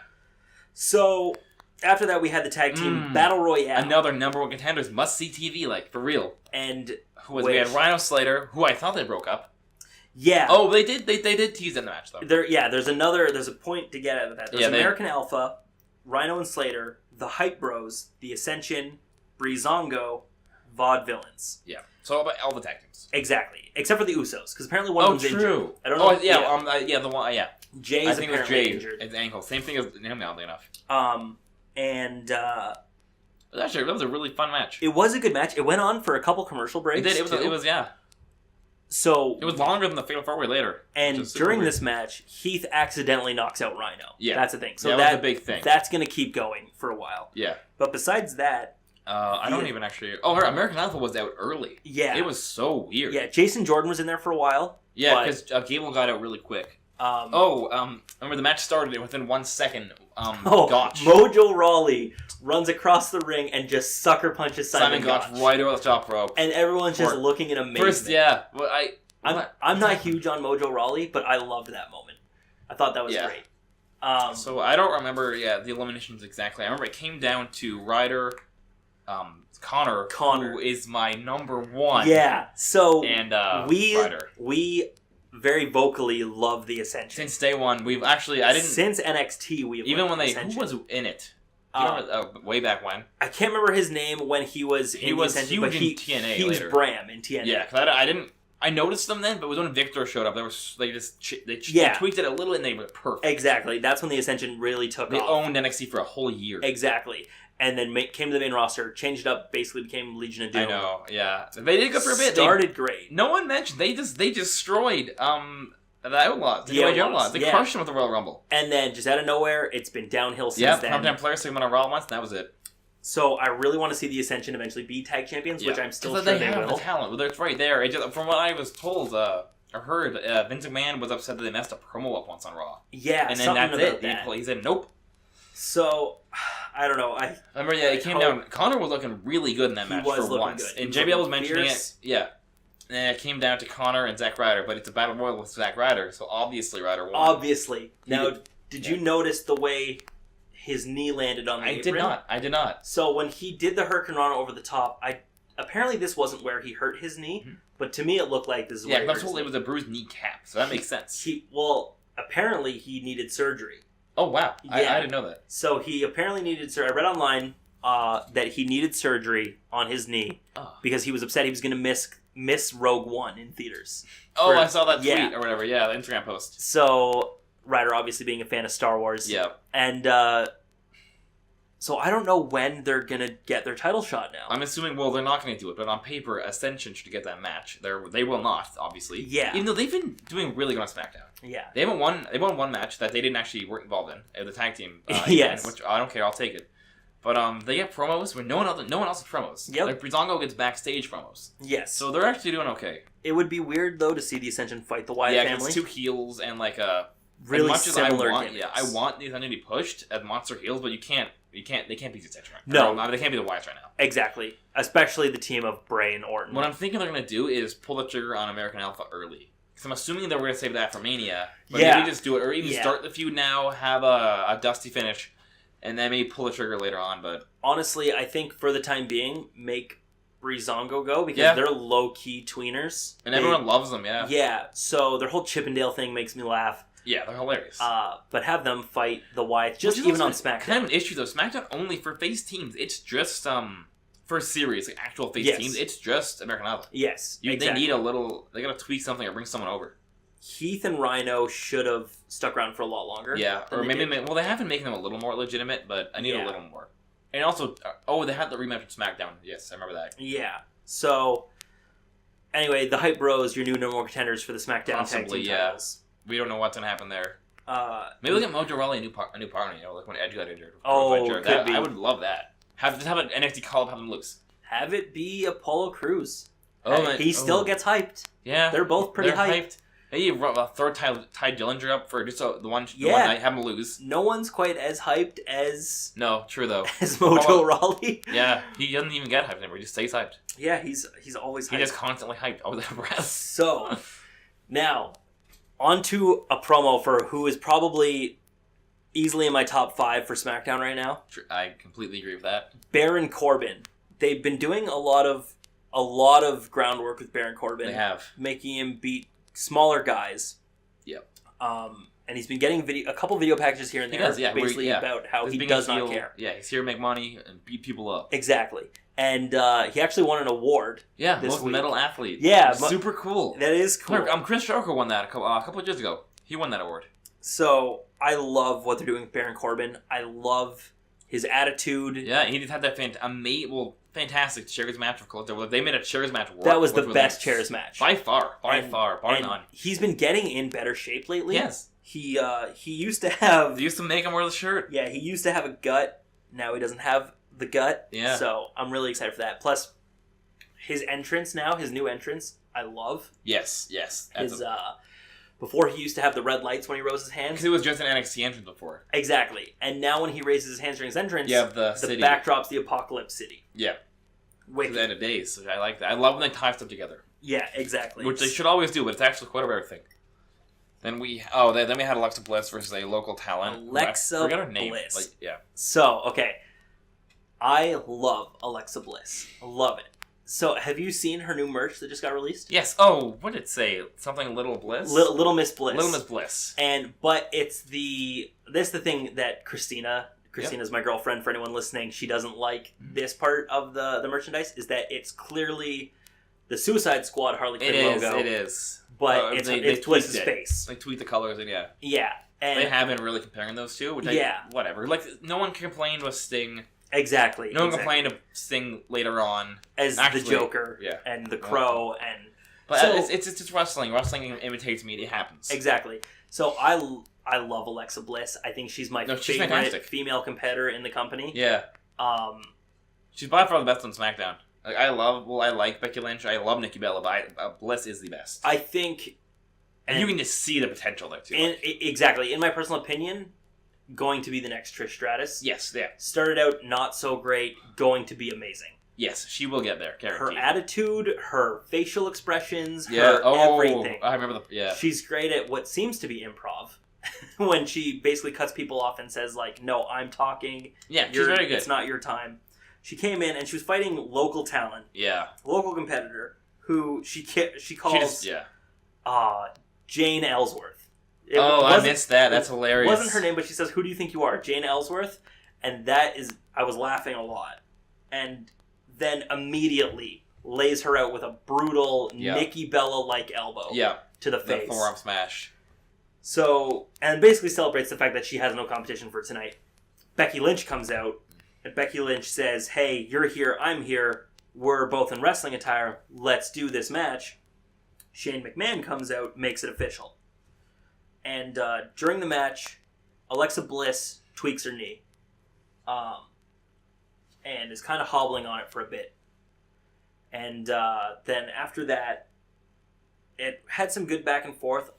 So. After that, we had the tag team Battle Royale. Another number one contenders, must-see TV, for real. And we had Rhino Slater, who I thought they broke up. Yeah. Oh, they did tease in the match, though. There's a point to get out of that. There's American Alpha, Rhino and Slater, the Hype Bros, the Ascension, Breezango, Vaudevillains. Yeah. So all the tag teams. Exactly. Except for the Usos, because apparently one of them's injured. I don't know. The one, yeah. Jay's apparently injured. His ankle. Same thing as him, oddly enough. And actually, that was a really fun match. It was a good match. It went on for a couple commercial breaks. It did. It was yeah. So it was longer than the Fatal 4-Way later. And during this match, Heath accidentally knocks out Rhino. Yeah, that's the thing. So that's a big thing. That's going to keep going for a while. Yeah. But besides that, I don't even actually. Oh, her American Alpha was out early. Yeah, it was so weird. Yeah, Jason Jordan was in there for a while. Yeah, because Gable got out really quick. Remember the match started and within 1 second. Gotch. Mojo Rawley runs across the ring and just sucker punches Simon Gotch right over the top rope, and everyone's just looking in amazement. First, yeah, well, I'm not huge on Mojo Rawley, but I loved that moment. I thought that was great. So I don't remember, the eliminations exactly. I remember it came down to Ryder, Connor, who is my number one. Yeah. So and Ryder. We very vocally love the Ascension. Since day one, since NXT we even when who was in it? Way back when. I can't remember his name when he was in the Ascension, but in TNA he was Bram in TNA. Yeah, because I noticed them then, but it was when Victor showed up. They tweaked it a little and they were perfect. Exactly. That's when the Ascension really took off. They owned NXT for a whole year. Exactly. And then came to the main roster, changed it up, basically became Legion of Doom. I know, yeah. They did good for a bit. Started great. No one mentioned they destroyed the Outlaws. The Outlaws. They crushed them with the Royal Rumble. And then just out of nowhere, it's been downhill since then. Primetime Players took them on a Raw once, and that was it. So I really want to see the Ascension eventually be tag champions, which I'm still sure they will. They have the talent. Well, it's right there. From what I was told, I heard Vince McMahon was upset that they messed a promo up once on Raw. Yeah, and then that's it. He said nope. So I don't know. I remember. Yeah, it came down. Connor was looking really good in that match for once, and JBL was mentioning it. Yeah, it came down to Connor and Zack Ryder, but it's a battle royal with Zack Ryder, so obviously Ryder won. Obviously. Now, did you notice the way his knee landed on the apron? I did not. So when he did the Hurricane Rana over the top, apparently this wasn't where he hurt his knee, but to me it looked like this is where he hurt his knee. Yeah, it was a bruised kneecap, so that makes sense. Apparently he needed surgery. Oh, wow. Yeah. I didn't know that. So he apparently needed surgery. I read online that he needed surgery on his knee because he was upset he was going to miss Rogue One in theaters. Oh, I saw that tweet or whatever. Yeah, the Instagram post. So Ryder obviously being a fan of Star Wars. Yeah. And so I don't know when they're going to get their title shot now. I'm assuming, they're not going to do it, but on paper, Ascension should get that match. They will not, obviously. Yeah. Even though they've been doing really good on SmackDown. Yeah. They won one match that they didn't weren't involved in, the tag team yes. event, which I don't care, I'll take it. But they get promos where no one else has promos. Yep. Like Breezango gets backstage promos. Yes. So they're actually doing okay. It would be weird though to see the Ascension fight the Wyatt family. Yeah, it's two heels and like really as much similar. I want the Ascension to be pushed as monster heels, but they can't be the Ascension right now. No, they can't be the Wyatts right now. Exactly. Especially the team of Bray and Orton. What I'm thinking they're gonna do is pull the trigger on American Alpha early. Because I'm assuming they were gonna save that for Mania. But maybe just do it, or even start the feud now, have a dusty finish. And then maybe pull the trigger later on, but... Honestly, I think for the time being, make Breezango go, because they're low-key tweeners. And everyone loves them, yeah. Yeah, so their whole Chippendale thing makes me laugh. Yeah, they're hilarious. But have them fight the Wyatts, just even on SmackDown. Kind of an issue, though. SmackDown only for face teams. It's just, for a series, like actual face teams, it's just American Alpha. Yes, exactly. They need a little... They gotta tweak something or bring someone over. Heath and Rhino should have stuck around for a lot longer. Yeah, or maybe they have been making them a little more legitimate, but I need a little more. And also, they had the rematch with SmackDown. Yes, I remember that. Yeah. So, anyway, the Hype Bros, your new number one contenders for the SmackDown tag team titles. We don't know what's gonna happen there. Maybe we'll get Mojo Rawley a new partner, like when Edge got injured. Could be. I would love that. Just have an NXT call up, have them loose. Have it be Apollo Crews. He still gets hyped. Yeah, they're both pretty hyped. Hey, throw Ty Dillinger up for just the one night, have him lose. No one's quite as hyped as... No, true though. As Mojo Rawley. Yeah, he doesn't even get hyped anymore. He just stays hyped. Yeah, he's always hyped. He just constantly hyped over the breath. So, now, on to a promo for who is probably easily in my top 5 for SmackDown right now. I completely agree with that. Baron Corbin. They've been doing a lot of groundwork with Baron Corbin. They have. Making him beat smaller guys. Yep. And he's been getting a couple video packages here and there, basically about how he does not care. Yeah, he's here to make money and beat people up. Exactly. And he actually won an award. Yeah, most metal athlete. Yeah, super cool. That is cool. Chris Jericho won that a couple of years ago. He won that award. So I love what they're doing with Baron Corbin. I love his attitude. Yeah, he just had that fantastic chairs match, of course. They made a chairs match work. That was the best chairs match. By far, bar none. He's been getting in better shape lately. Yes. He used to have... They used to make him wear the shirt. Yeah, he used to have a gut. Now he doesn't have the gut. Yeah. So I'm really excited for that. Plus, his entrance now, his new entrance, I love. Yes. Before he used to have the red lights when he rose his hands. Because it was just an NXT entrance before. Exactly. And now when he raises his hands during his entrance, the backdrop's the Apocalypse City. Yeah. Wicked. To the end of days. So I like that. I love when they tie stuff together. Yeah, exactly. Which they should always do, but it's actually quite a rare thing. Then we had Alexa Bliss versus a local talent. Alexa forget her name. Bliss. Yeah. So, okay. I love Alexa Bliss. Love it. So, have you seen her new merch that just got released? Yes. Oh, what did it say? Something Little Bliss? Little Miss Bliss. Little Miss Bliss. But it's the thing that Christina's my girlfriend, for anyone listening, she doesn't like this part of the merchandise, is that it's clearly the Suicide Squad Harley Quinn logo. It is. But it's Bliss's face. They tweet the colors and yeah. Yeah. And they have been really comparing those two, which whatever. Like, no one complained with Sting. Exactly. No one complained of Sting later on. As the Joker and the Crow and... But so, it's just wrestling. Wrestling imitates me. It happens. Exactly. So I love Alexa Bliss. I think she's my favorite female competitor in the company. Yeah. She's by far the best on SmackDown. Like, I like Becky Lynch. I love Nikki Bella, but Bliss is the best. I think... And you can just see the potential there, too. Exactly. In my personal opinion, going to be the next Trish Stratus. Yes, yeah. Started out not so great, going to be amazing. Yes, she will get there. Guaranteed. Her attitude, her facial expressions, her everything. I remember She's great at what seems to be improv. When she basically cuts people off and says, like, no, I'm talking. Yeah, she's very good. It's not your time. She came in and she was fighting local talent. Yeah. Local competitor who she calls Jane Ellsworth. I missed that. That's hilarious. It wasn't her name, but she says, who do you think you are? Jane Ellsworth? And I was laughing a lot. And then immediately lays her out with a brutal Nikki Bella-like elbow to the face. The forearm smash. So, and basically celebrates the fact that she has no competition for tonight. Becky Lynch comes out, and Becky Lynch says, hey, you're here, I'm here, we're both in wrestling attire, let's do this match. Shane McMahon comes out, makes it official. And during the match, Alexa Bliss tweaks her knee. And is kind of hobbling on it for a bit. And then after that, it had some good back and forth.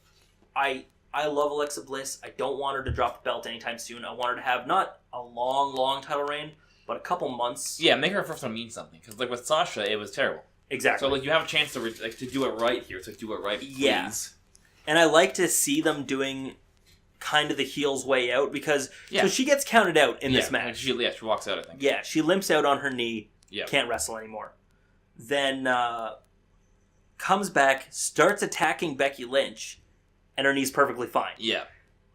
I love Alexa Bliss. I don't want her to drop the belt anytime soon. I want her to have not a long title reign, but a couple months. Yeah, make her first one mean something. Because like with Sasha, it was terrible. Exactly. So like you have a chance to do it right here. So do it right, please. Yeah. And I like to see them doing kind of the heel's way out because so she gets counted out in this match. She walks out, I think. Yeah, she limps out on her knee. Yeah. Can't wrestle anymore. Then comes back, starts attacking Becky Lynch, and her knee's perfectly fine. Yeah.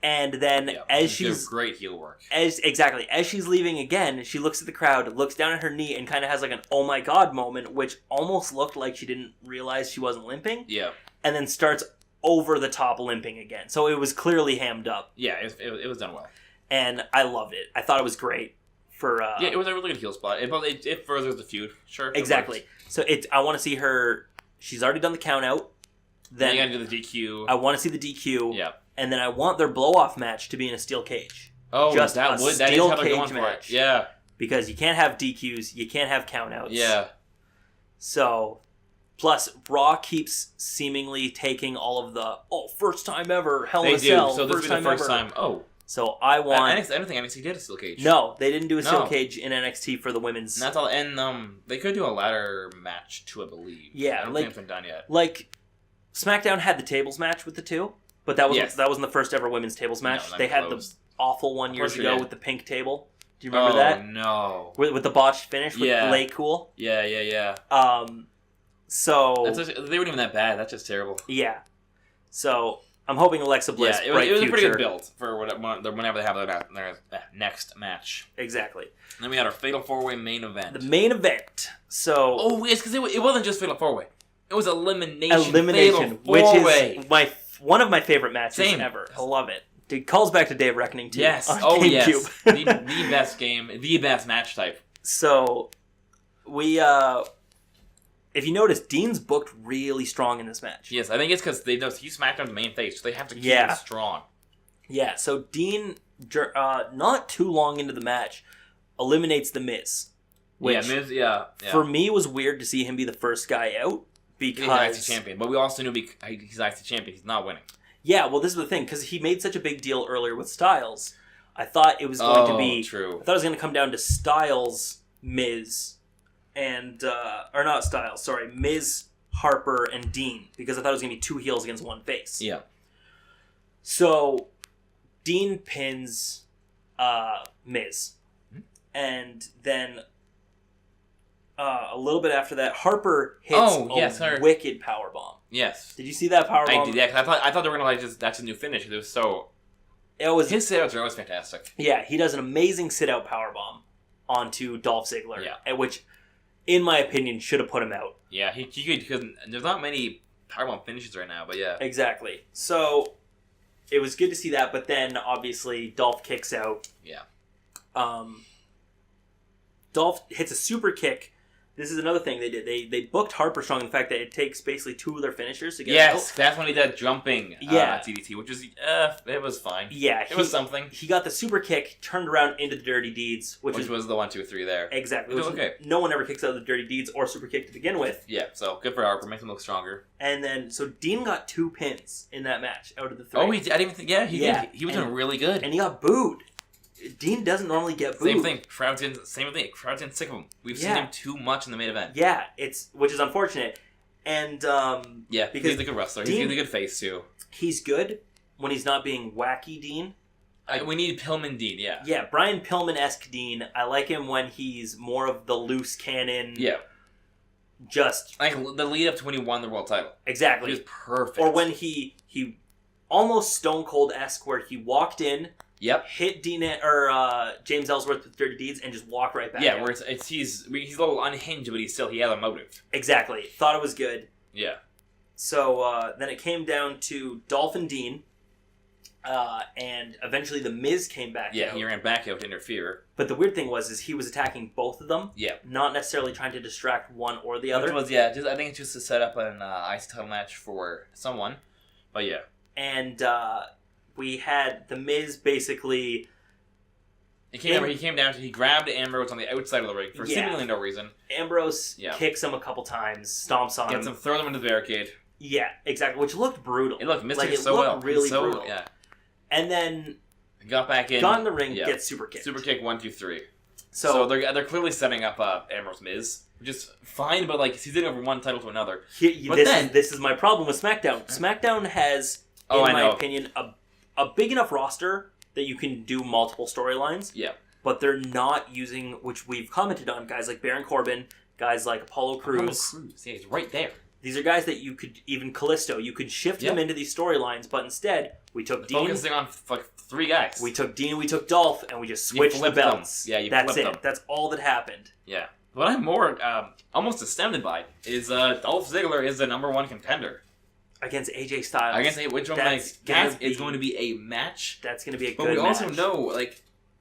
And then as she's great heel work. As she's leaving again, she looks at the crowd, looks down at her knee, and kind of has like an oh my god moment, which almost looked like she didn't realize she wasn't limping. Yeah. And then starts over the top limping again. So it was clearly hammed up. Yeah, it was done well. And I loved it. I thought it was great for it was a really good heel spot. It furthers the feud. Sure. Exactly. So I want to see her. She's already done the count out. Then you gotta do the DQ. I want to see the DQ. Yeah. And then I want their blow-off match to be in a steel cage. Oh, just that is how they're going for it. Yeah. Because you can't have DQs, you can't have countouts. Yeah. So, plus Raw keeps seemingly taking all of the first time ever Hell in a Cell. So this will be the first time. Oh. So I want. I don't think NXT did a steel cage. No, they didn't do a steel cage in NXT for the women's. And that's all. And they could do a ladder match too, I believe. Yeah, I don't think it's been done yet. Like SmackDown had the tables match with the two. But that wasn't the first ever women's tables match. No, they had the awful one years ago with the pink table. Do you remember that? No. With the botched finish with Lay Cool? Yeah. So they weren't even that bad. That's just terrible. Yeah. So I'm hoping Alexa Bliss. Yeah, it was a pretty good build for whenever they have their next match. Exactly. And then we had our Fatal 4-Way main event. The main event. So. Oh, yes, because it wasn't just Fatal 4-Way. It was elimination, which is one of my favorite matches ever. I love it. It calls back to Day of Reckoning too. Yes. Yes. the best game, the best match type. So we, if you notice, Dean's booked really strong in this match. Yes, I think it's because he smacked on the main face, so they have to keep it strong. Yeah. So Dean, not too long into the match, eliminates the Miz. Which, Miz. For me, was weird to see him be the first guy out. Because he's IC champion, but we also knew he's IC champion. He's not winning. Yeah, well, this is the thing because he made such a big deal earlier with Styles. I thought it was going to be true. I thought it was going to come down to Styles, Miz, and or not Styles. Sorry, Miz, Harper, and Dean because I thought it was going to be two heels against one face. Yeah. So Dean pins Miz, and then. A little bit after that, Harper hits a wicked powerbomb. Yes. Did you see that powerbomb? I did, yeah. Cause I thought they were going to that's a new finish. It was so... His sit-outs are always fantastic. Yeah, he does an amazing sit-out powerbomb onto Dolph Ziggler. Yeah. Which, in my opinion, should have put him out. Yeah, he could, because there's not many powerbomb finishes right now, but yeah. Exactly. So, it was good to see that, but then, obviously, Dolph kicks out. Yeah. Dolph hits a super kick. This is another thing they did. They booked Harper strong in the fact that it takes basically two of their finishers to get Yes, that's when he did jumping DDT, which was, it was fine. Yeah. It was something. He got the super kick, turned around into the Dirty Deeds. Which was the 1, 2, 3 there. Exactly. Okay. No one ever kicks out of the Dirty Deeds or super kick to begin with. Yeah, so good for Harper. Makes him look stronger. And then, so Dean got 2 pins in that match out of the 3. Oh, I didn't even think, he did. He was doing really good. And he got booed. Dean doesn't normally get booed. Same thing. Crowd's in sick of him. We've seen him too much in the main event. Yeah, which is unfortunate. And because he's a good wrestler. He's a good face too. He's good when he's not being wacky Dean. We need Pillman Dean, yeah. Yeah, Brian Pillman-esque Dean. I like him when he's more of the loose cannon. Yeah. Just like the lead up to when he won the world title. Exactly. He was perfect. Or when he almost Stone Cold-esque where he walked in, hit Dean or James Ellsworth with dirty deeds and just walked right back. Yeah, where he's a little unhinged, but he has a motive. Exactly. Thought it was good. Yeah. So then it came down to Dolph and Dean. And eventually the Miz came back out. Yeah, he ran back out to interfere. But the weird thing was he was attacking both of them. Yeah. Not necessarily trying to distract one or the other. I think it's just to set up an IC title match for someone. But yeah. And we had the Miz basically... He came down to... He grabbed Ambrose on the outside of the ring for seemingly no reason. Ambrose kicks him a couple times, stomps on him. Gets him, throws him into the barricade. Yeah, exactly. Which looked brutal. It looked really brutal. Yeah. And then got back in the ring, gets super kicked. Super kick 1, 2, 3. So they're clearly setting up Ambrose Miz, which is fine, but he's hitting over one title to another. This is my problem with SmackDown. SmackDown has, in my opinion, a big enough roster that you can do multiple storylines. Yeah. But they're not using, which we've commented on, guys like Baron Corbin, guys like Apollo Crews. Yeah, he's right there. These are guys that you could, even Kalisto, you could shift them into these storylines, but instead, we took Dean. Focusing on three guys. We took Dean, we took Dolph, and we just switched the belts. Them. Yeah, That's it. That's all that happened. Yeah. What I'm more almost astounded by is Dolph Ziggler is the number one contender. Against AJ Styles. Which one is going to be a match. That's going to be a good match. But we also match. know,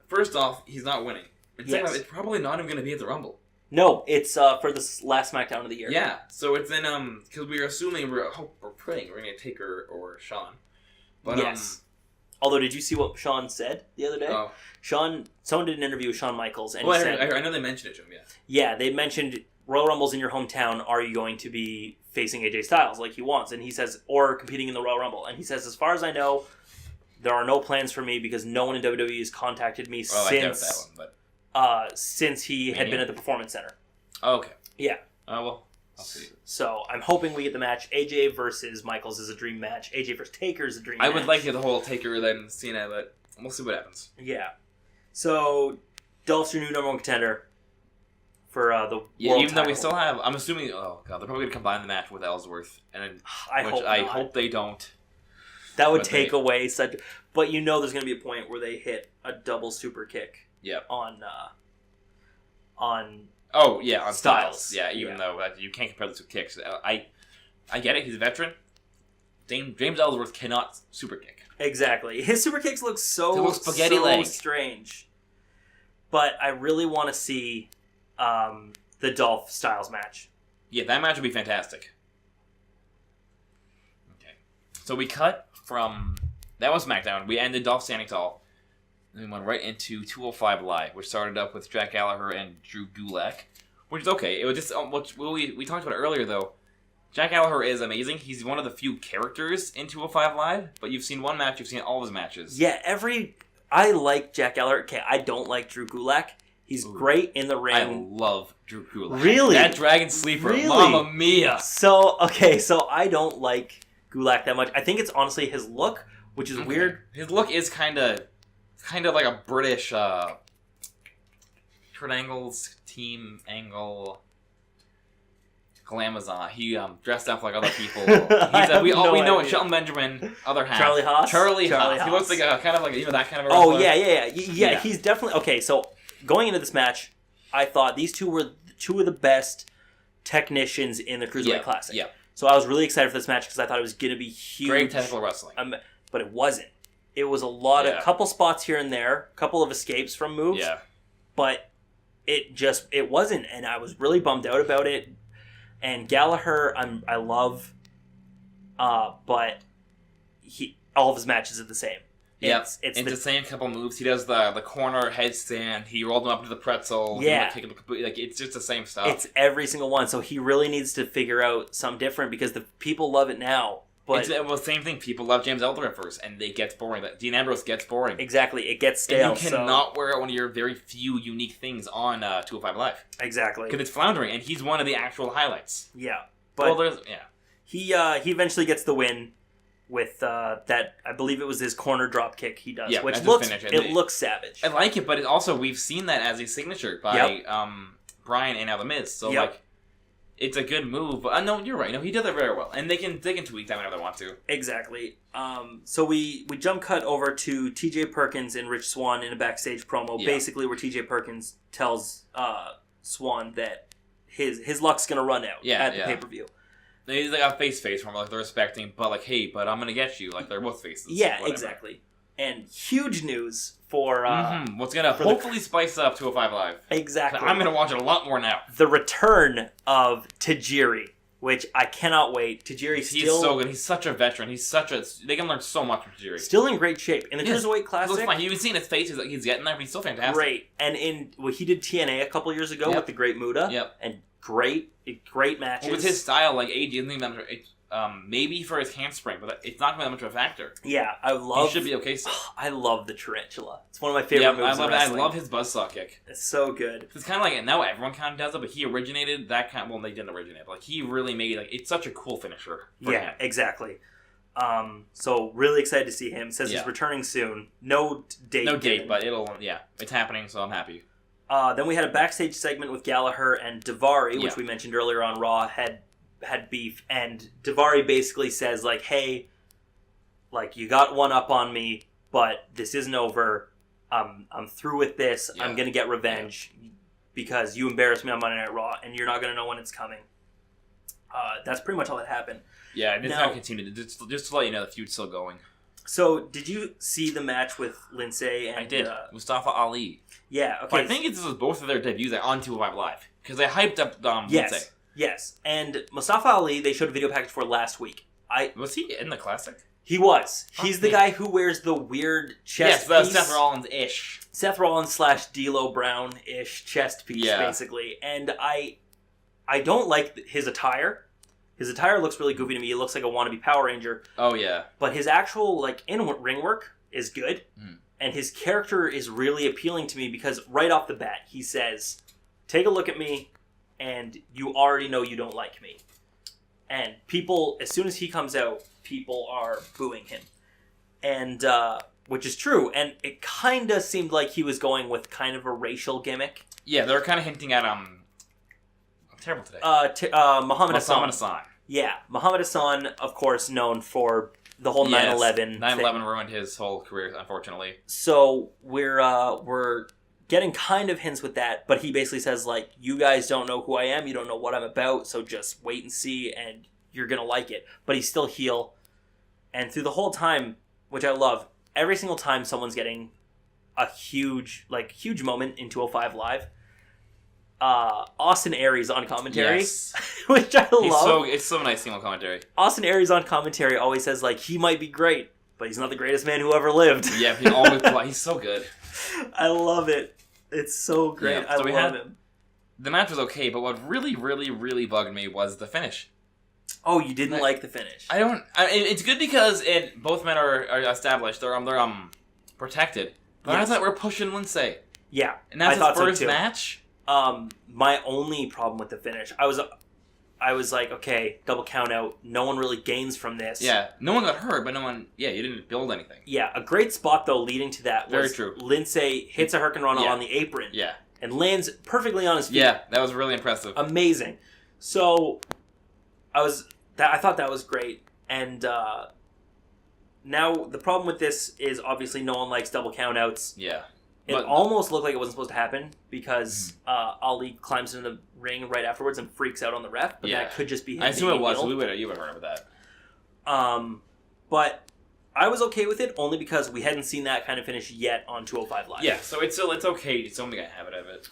first off, he's not winning. And second off, it's probably not even going to be at the Rumble. No, it's for this last SmackDown of the year. Yeah, so it's in, because we're assuming, we're praying we're going to take her or Sean. But, yes. Although, did you see what Sean said the other day? Oh. Someone did an interview with Shawn Michaels, and he said... I know they mentioned it to him, yeah. Yeah, they mentioned, Royal Rumble's in your hometown, are you going to be facing AJ Styles like he wants? And he says, or competing in the Royal Rumble. And he says, as far as I know, there are no plans for me because no one in WWE has contacted me since... I doubt that one, but... since he had been at the Performance Center. Oh, okay. Yeah. Well, I'll see. So, I'm hoping we get the match. AJ versus Michaels is a dream match. AJ versus Taker is a dream match. I would like the whole Taker then Cena, but we'll see what happens. Yeah. So, Dolph's your new number one contender for the world even title. Though we still have... I'm assuming... Oh, God. They're probably going to combine the match with Ellsworth. I hope they don't. That would take away such... But there's going to be a point where they hit a double super kick. Yeah. On Oh, yeah, on Styles. Styles. Yeah, even though you can't compare the two kicks. I get it, he's a veteran. James Ellsworth cannot super kick. Exactly. His super kicks look so strange. But I really want to see the Dolph Styles match. Yeah, that match would be fantastic. Okay. So we cut from... That was SmackDown. We ended Dolph standing tall. And we went right into 205 Live, which started up with Jack Gallagher and Drew Gulak, which is okay. It was just what we talked about earlier, though. Jack Gallagher is amazing. He's one of the few characters in 205 Live, but you've seen one match, you've seen all of his matches. Yeah, I like Jack Gallagher. Okay, I don't like Drew Gulak. He's great in the ring. I love Drew Gulak. Really? That Dragon Sleeper. Really? Mamma mia. So I don't like Gulak that much. I think it's honestly his look, which is weird. His look is kind of like a British Kurt Angle's Team Angle Glamazon. He dressed up like other people. We know it. Shelton Benjamin, other half. Charlie Haas. He looks like that kind of a wrestler. Yeah. He's definitely okay. So going into this match, I thought these two were two of the best technicians in the Cruiserweight Classic. Yeah. So I was really excited for this match because I thought it was going to be huge. Great technical wrestling. But it wasn't. It was a lot of couple spots here and there, couple of escapes from moves. Yeah. But it wasn't, and I was really bummed out about it. And Gallagher, I love, but all of his matches are the same. It's the same couple moves. He does the corner headstand. He rolled him up to the pretzel. Yeah. It's just the same stuff. It's every single one. So he really needs to figure out something different because the people love it now. But same thing. People love James Ellsworth at first, and it gets boring. Dean Ambrose gets boring. Exactly, it gets stale. And you cannot wear out one of your very few unique things on 205 Live. Exactly. Because it's floundering, and he's one of the actual highlights. Yeah. But yeah. He eventually gets the win with that, I believe it was his corner drop kick he does, which looks savage. I like it, but it also, we've seen that as a signature by Bryan and now The Miz. So, it's a good move. But no, you're right. No, he did that very well. And they can tweak that whenever they want to. Exactly. So we jump cut over to TJ Perkins and Rich Swann in a backstage promo, basically where TJ Perkins tells Swann that his luck's going to run out at the pay-per-view. He's like a face from like they're respecting, but like, hey, but I'm going to get you. Like, they're both faces. Yeah, whatever. Exactly. And huge news for... what's going to hopefully spice up 205 Live. Exactly. I'm going to watch it a lot more now. The return of Tajiri, which I cannot wait. Tajiri's He's so good. He's such a veteran. They can learn so much from Tajiri. Still in great shape. In the Cruiserweight Classic... He fine. You can see in his face he's getting there, but he's still fantastic. Great. And he did TNA a couple years ago with the Great Muta. Yep. And great matches. Well, with his style, like, AJ doesn't think that maybe for his handspring, but it's not going to be that much of a factor. Yeah, He should be okay still. I love the tarantula. It's one of my favorite moves in wrestling. I love his buzzsaw kick. It's so good. It's kind of like, now everyone kind of does it, but he originated that kind of... Well, they didn't originate, but like, he really made, like, it's such a cool finisher for him. Exactly. So, really excited to see him. Says he's returning soon. No date, but it's happening, so I'm happy. Then we had a backstage segment with Gallagher and Daivari, which we mentioned earlier on Raw, had beef, and Daivari basically says, like, hey, like, you got one up on me, but this isn't over. I'm through with this. I'm going to get revenge because you embarrassed me on Monday Night Raw, and you're not going to know when it's coming. That's pretty much all that happened. Yeah, and it's not continued. Just to let you know, the feud's still going. So, did you see the match with Lindsay and... I did. Mustafa Ali. Yeah, okay. But I think this was both of their debuts on 205 Live, because they hyped up Lindsay. Yes, and Mustafa Ali, they showed a video package for last week. Was he in the Classic? He was. He's the guy who wears the weird chest piece. Yes, Seth Rollins-ish. Seth Rollins / D'Lo Brown-ish chest piece, basically. And I don't like his attire. His attire looks really goofy to me. It looks like a wannabe Power Ranger. Oh, yeah. But his actual, like, in-ring work is good. Mm. And his character is really appealing to me because right off the bat, he says, take a look at me, and you already know you don't like me. And people, as soon as he comes out, people are booing him. And, which is true. And it kind of seemed like he was going with kind of a racial gimmick. Yeah, they're kind of hinting at, I'm terrible today. Muhammad Hassan. Yeah, Muhammad Hassan, of course, known for the whole 9/11 9/11 ruined his whole career, unfortunately. So we're getting kind of hints with that, but he basically says, like, you guys don't know who I am, you don't know what I'm about, so just wait and see, and you're going to like it. But he's still heel. And through the whole time, which I love, every single time someone's getting a huge moment in 205 Live, Austin Aries on commentary, which I love. It's so nice seeing on commentary. Austin Aries on commentary always says, like, he might be great, but he's not the greatest man who ever lived. Yeah, he always he's so good. I love it. It's so great. Yeah, so I love him. The match was okay, but what really, really, really bugged me was the finish. Oh, you didn't like the finish? It's good because both men are established. They're protected. But I thought we're pushing Lindsay. Yeah, and that's his first match. My only problem with the finish, I was like, okay, double count out. No one really gains from this. Yeah, no one got hurt, but you didn't build anything. Yeah, a great spot, though, leading to that was very true. Lindsay hits a hurricanrana on the apron. Yeah. And lands perfectly on his feet. Yeah, that was really impressive. Amazing. So, I thought that was great. And now, the problem with this is, obviously, no one likes double countouts. Yeah. It almost looked like it wasn't supposed to happen because Ali climbs into the ring right afterwards and freaks out on the ref, but that could just be him. I assume it was, so you would have heard about that. But I was okay with it only because we hadn't seen that kind of finish yet on 205 Live. Yeah, so it's okay. It's only got a habit of it.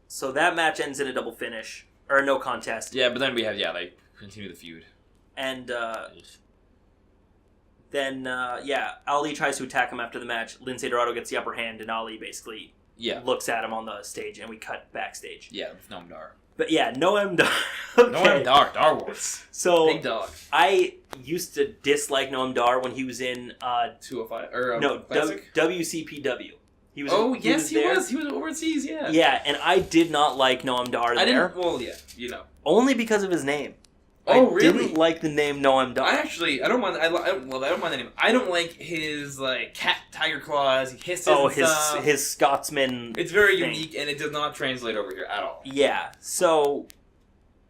So that match ends in a double finish, or no contest. Yeah, but then we have, they continue the feud. And, then, Ali tries to attack him after the match. Lindsay Dorado gets the upper hand, and Ali basically looks at him on the stage, and we cut backstage. Yeah, with Noam Dar. But yeah, Noam Dar. Okay. Noam Dar. Dar Wars. So big dog. I used to dislike Noam Dar when he was in 205 or WCPW. He was. He was. He was overseas. Yeah. Yeah, and I did not like Noam Dar there. I didn't. Well, yeah, only because of his name. Oh, I really? didn't like the name Noam Dar. I don't mind. I don't mind the name. I don't like his cat tiger claws. He hisses. Oh, his Scotsman. It's very unique, and it does not translate over here at all. Yeah. So,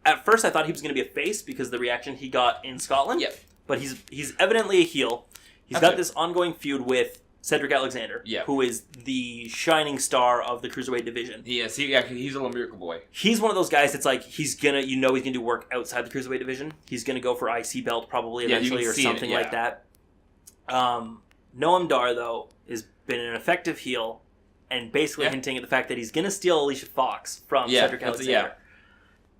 at first, I thought he was going to be a face because of the reaction he got in Scotland. Yep. But he's evidently a heel. He's got this ongoing feud with Cedric Alexander, who is the shining star of the Cruiserweight division. Yes, he's a little miracle boy. He's one of those guys that's like, he's gonna do work outside the Cruiserweight division. He's gonna go for IC belt probably eventually or something like that. Noam Dar, though, has been an effective heel and basically hinting at the fact that he's gonna steal Alicia Fox from Cedric Alexander.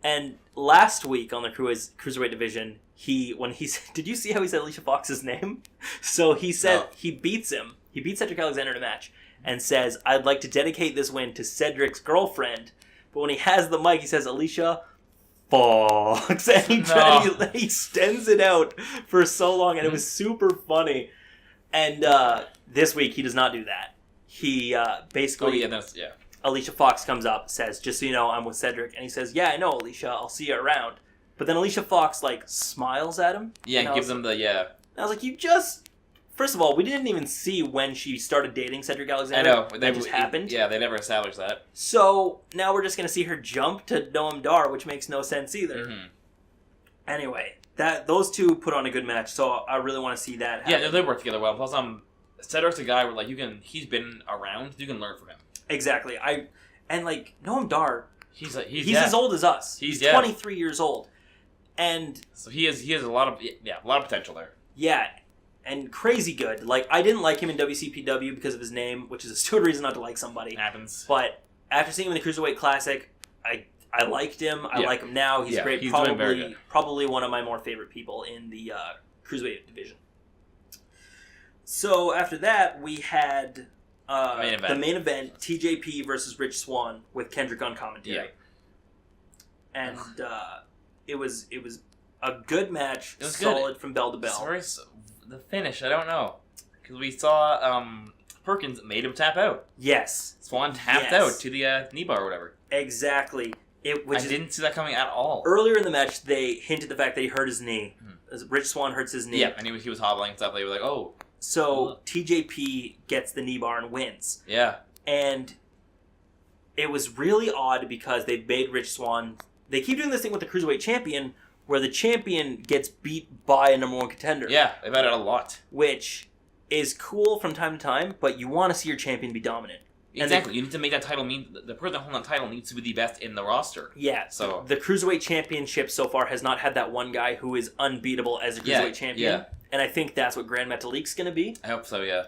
And last week on the Cruiserweight division, did you see how he said Alicia Fox's name? So he said he beats him. He beats Cedric Alexander in a match and says, "I'd like to dedicate this win to Cedric's girlfriend." But when he has the mic, he says, "Alicia Fox." And he extends it out for so long, and it was super funny. And this week, he does not do that. He basically... Alicia Fox comes up, says, "Just so you know, I'm with Cedric." And he says, "Yeah, I know, Alicia. I'll see you around." But then Alicia Fox, smiles at him. Yeah, and gives him the, And I was like, you just... First of all, we didn't even see when she started dating Cedric Alexander. I know. That just happened. Yeah, they never established that. So, now we're just going to see her jump to Noam Dar, which makes no sense either. Mm-hmm. Anyway, those two put on a good match, so I really want to see that happen. Yeah, they work together well. Plus, Cedric's a guy where, he's been around. You can learn from him. Exactly. Noam Dar, he's as old as us. He's 23 years old. And so he has a lot of potential there. Yeah. And crazy good. I didn't like him in WCPW because of his name, which is a stupid reason not to like somebody. It happens. But after seeing him in the Cruiserweight Classic, I liked him. I like him now. He's great. He's doing very good. Probably one of my more favorite people in the Cruiserweight division. So after that, we had the main event, TJP versus Rich Swann with Kendrick on commentary. Yeah. And it was a good match, solid from bell to bell. The finish, I don't know. Because we saw Perkins made him tap out. Yes. Swann tapped out to the knee bar or whatever. Exactly. I didn't see that coming at all. Earlier in the match, they hinted the fact that he hurt his knee. Rich Swann hurts his knee. Yeah, and he was hobbling and stuff. They were like, oh. So TJP gets the knee bar and wins. Yeah. And it was really odd because they made Rich Swann... They keep doing this thing with the Cruiserweight champion where the champion gets beat by a number one contender. Yeah, they've had it a lot. Which is cool from time to time, but you want to see your champion be dominant. Exactly. You need to make that title mean... The person holding that title needs to be the best in the roster. Yeah. So the Cruiserweight Championship so far has not had that one guy who is unbeatable as a Cruiserweight champion. Yeah. And I think that's what Grand Metalik's going to be. I hope so, yeah.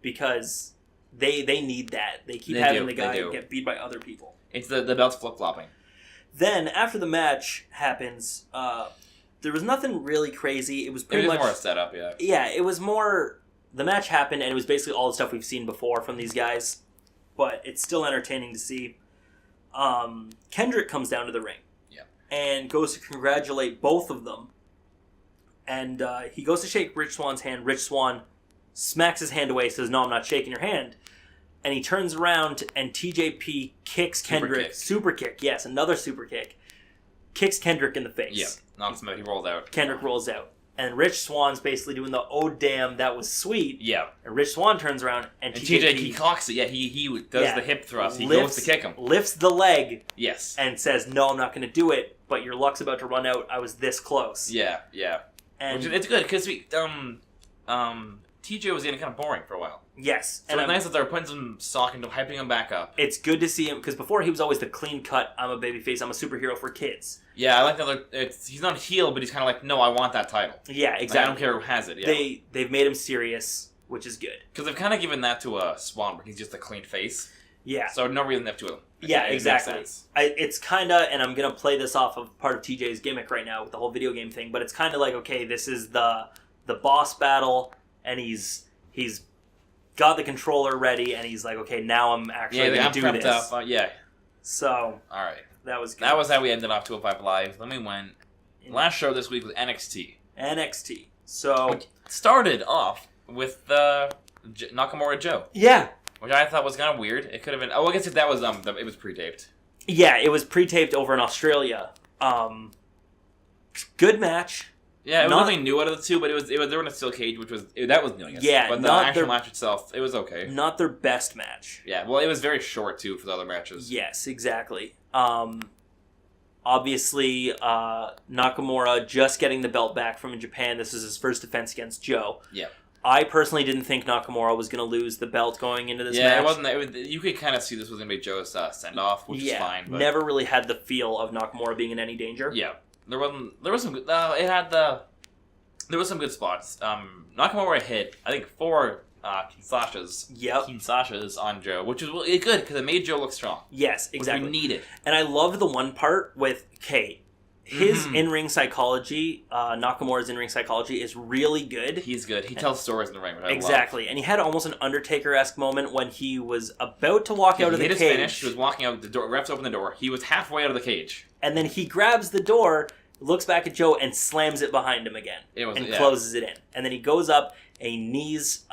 Because they need that. They keep having the guy get beat by other people. It's the belt's flip-flopping. Then, after the match happens, there was nothing really crazy. It was pretty much... more a setup, yeah. Yeah, it was more... The match happened, and it was basically all the stuff we've seen before from these guys. But it's still entertaining to see. Kendrick comes down to the ring. Yeah. And goes to congratulate both of them. And he goes to shake Rich Swann's hand. Rich Swann smacks his hand away, says, "No, I'm not shaking your hand." And he turns around, and TJP kicks Kendrick. Super kick, yes, another super kick. Kicks Kendrick in the face. Yeah, knocks him out. He rolls out. Kendrick rolls out. And Rich Swann's basically doing the, "Oh, damn, that was sweet." Yeah. And Rich Swann turns around, and TJP clocks it. Yeah, he does the hip thrust. He goes to kick him. Lifts the leg. Yes. And says, "No, I'm not going to do it, but your luck's about to run out. I was this close." Yeah, yeah. And it's good, because TJ was getting kind of boring for a while. Yes. So it's nice that they're putting some stock into hyping him back up. It's good to see him, because before he was always the clean-cut, I'm a babyface, I'm a superhero for kids. Yeah, I like that. He's not heel, but he's kind of like, no, I want that title. Yeah, exactly. Like, I don't care who has it. Yeah. They've made him serious, which is good. Because they've kind of given that to Swann, where he's just a clean face. Yeah. So no reason to have to him. Yeah, exactly. It's kind of, and I'm going to play this off of part of TJ's gimmick right now with the whole video game thing, but it's kind of like, okay, this is the boss battle, and he's got the controller ready, and he's like, okay, now I'm actually going to do this. Yeah. So, all right. That was good. That was how we ended off 205 Live. Then we went. Last show this week was NXT. NXT. So which started off with Nakamura Joe. Yeah. Which I thought was kind of weird. It could have been. Oh, I guess that was it was pre-taped. Yeah, it was pre-taped over in Australia. Good match. Yeah, it was nothing new out of the two, but they were in a steel cage, that was new, I guess. Yeah, but the actual match itself, it was okay. Not their best match. Yeah, well, it was very short too for the other matches. Yes, exactly. Obviously, Nakamura just getting the belt back from Japan. This is his first defense against Joe. Yeah. I personally didn't think Nakamura was going to lose the belt going into this match. Yeah, it wasn't. You could kind of see this was going to be Joe's send-off, which is fine. But never really had the feel of Nakamura being in any danger. Yeah. There was some good... there was some good spots. Nakamura hit, I think, 4 Kinshasas on Joe, which was really good because it made Joe look strong. Yes, exactly. Which we needed. And I loved the one part with Kate. His in-ring psychology, Nakamura's in-ring psychology, is really good. He's good. He tells stories in the ring, which exactly. I love. And he had almost an Undertaker-esque moment when he was about to walk out of the cage. He hit his finish. He was walking out the door. Refs opened the door. He was halfway out of the cage. And then he grabs the door, looks back at Joe, and slams it behind him again. Closes it in. And then he goes up and knees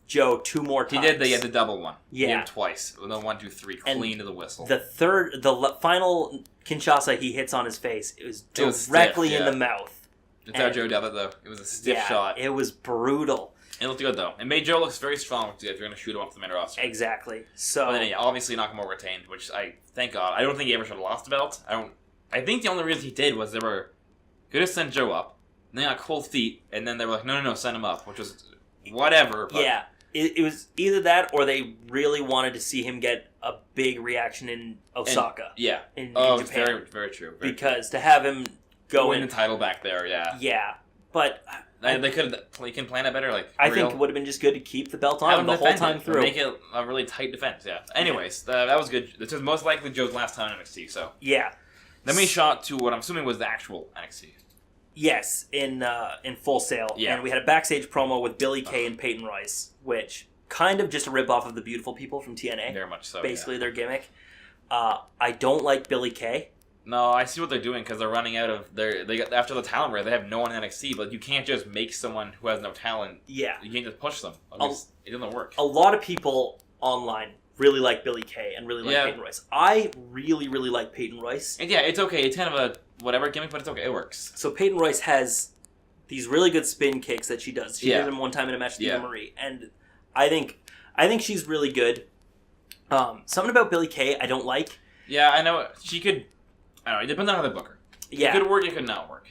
Joe 2 more times. He did the double one. Yeah. He did twice. The 1, 2, 3, clean to the whistle. The final Kinshasa he hits on his face, it was directly in the mouth. That's how Joe did it, though. It was a stiff shot. It was brutal. It looked good, though. It made Joe look very strong if you're going to shoot him off the main roster. Exactly. So, but then, obviously Nakamura retained, which thank God. I don't think he ever should have lost the belt. I think the only reason he did was they were going to send Joe up, and they got cold feet, and then they were like, no, send him up, which was whatever. But yeah. It was either that or they really wanted to see him get a big reaction in Osaka. In Japan. Very, very true. Because to have him go win the title back there, Yeah, but... they could have planned it better. I think it would have been just good to keep the belt on the whole time through. Make it a really tight defense, yeah. Anyways, that was good. This was most likely Joe's last time in NXT, so... Yeah. Then we shot to what I'm assuming was the actual NXT. Yes, in Full Sail. Yeah. And we had a backstage promo with Billy Kay and Peyton Royce, which kind of just a rip-off of the Beautiful People from TNA. Very much so, basically their gimmick. I don't like Billy Kay. No, I see what they're doing because they're running out of after the talent rate. They have no one in NXT, but you can't just make someone who has no talent. Yeah. You can't just push them. It doesn't work. A lot of people online really like Billy Kay and really like Peyton Royce. I really, really like Peyton Royce. And yeah, it's okay. It's kind of a whatever gimmick, but it's okay. It works. So Peyton Royce has these really good spin kicks that she does. She did them one time in a match with Eva Marie, and I think she's really good. Something about Billy Kay I don't like. Yeah, I know. She could... I don't know. It depends on how they book her. Yeah. It could work, it could not work.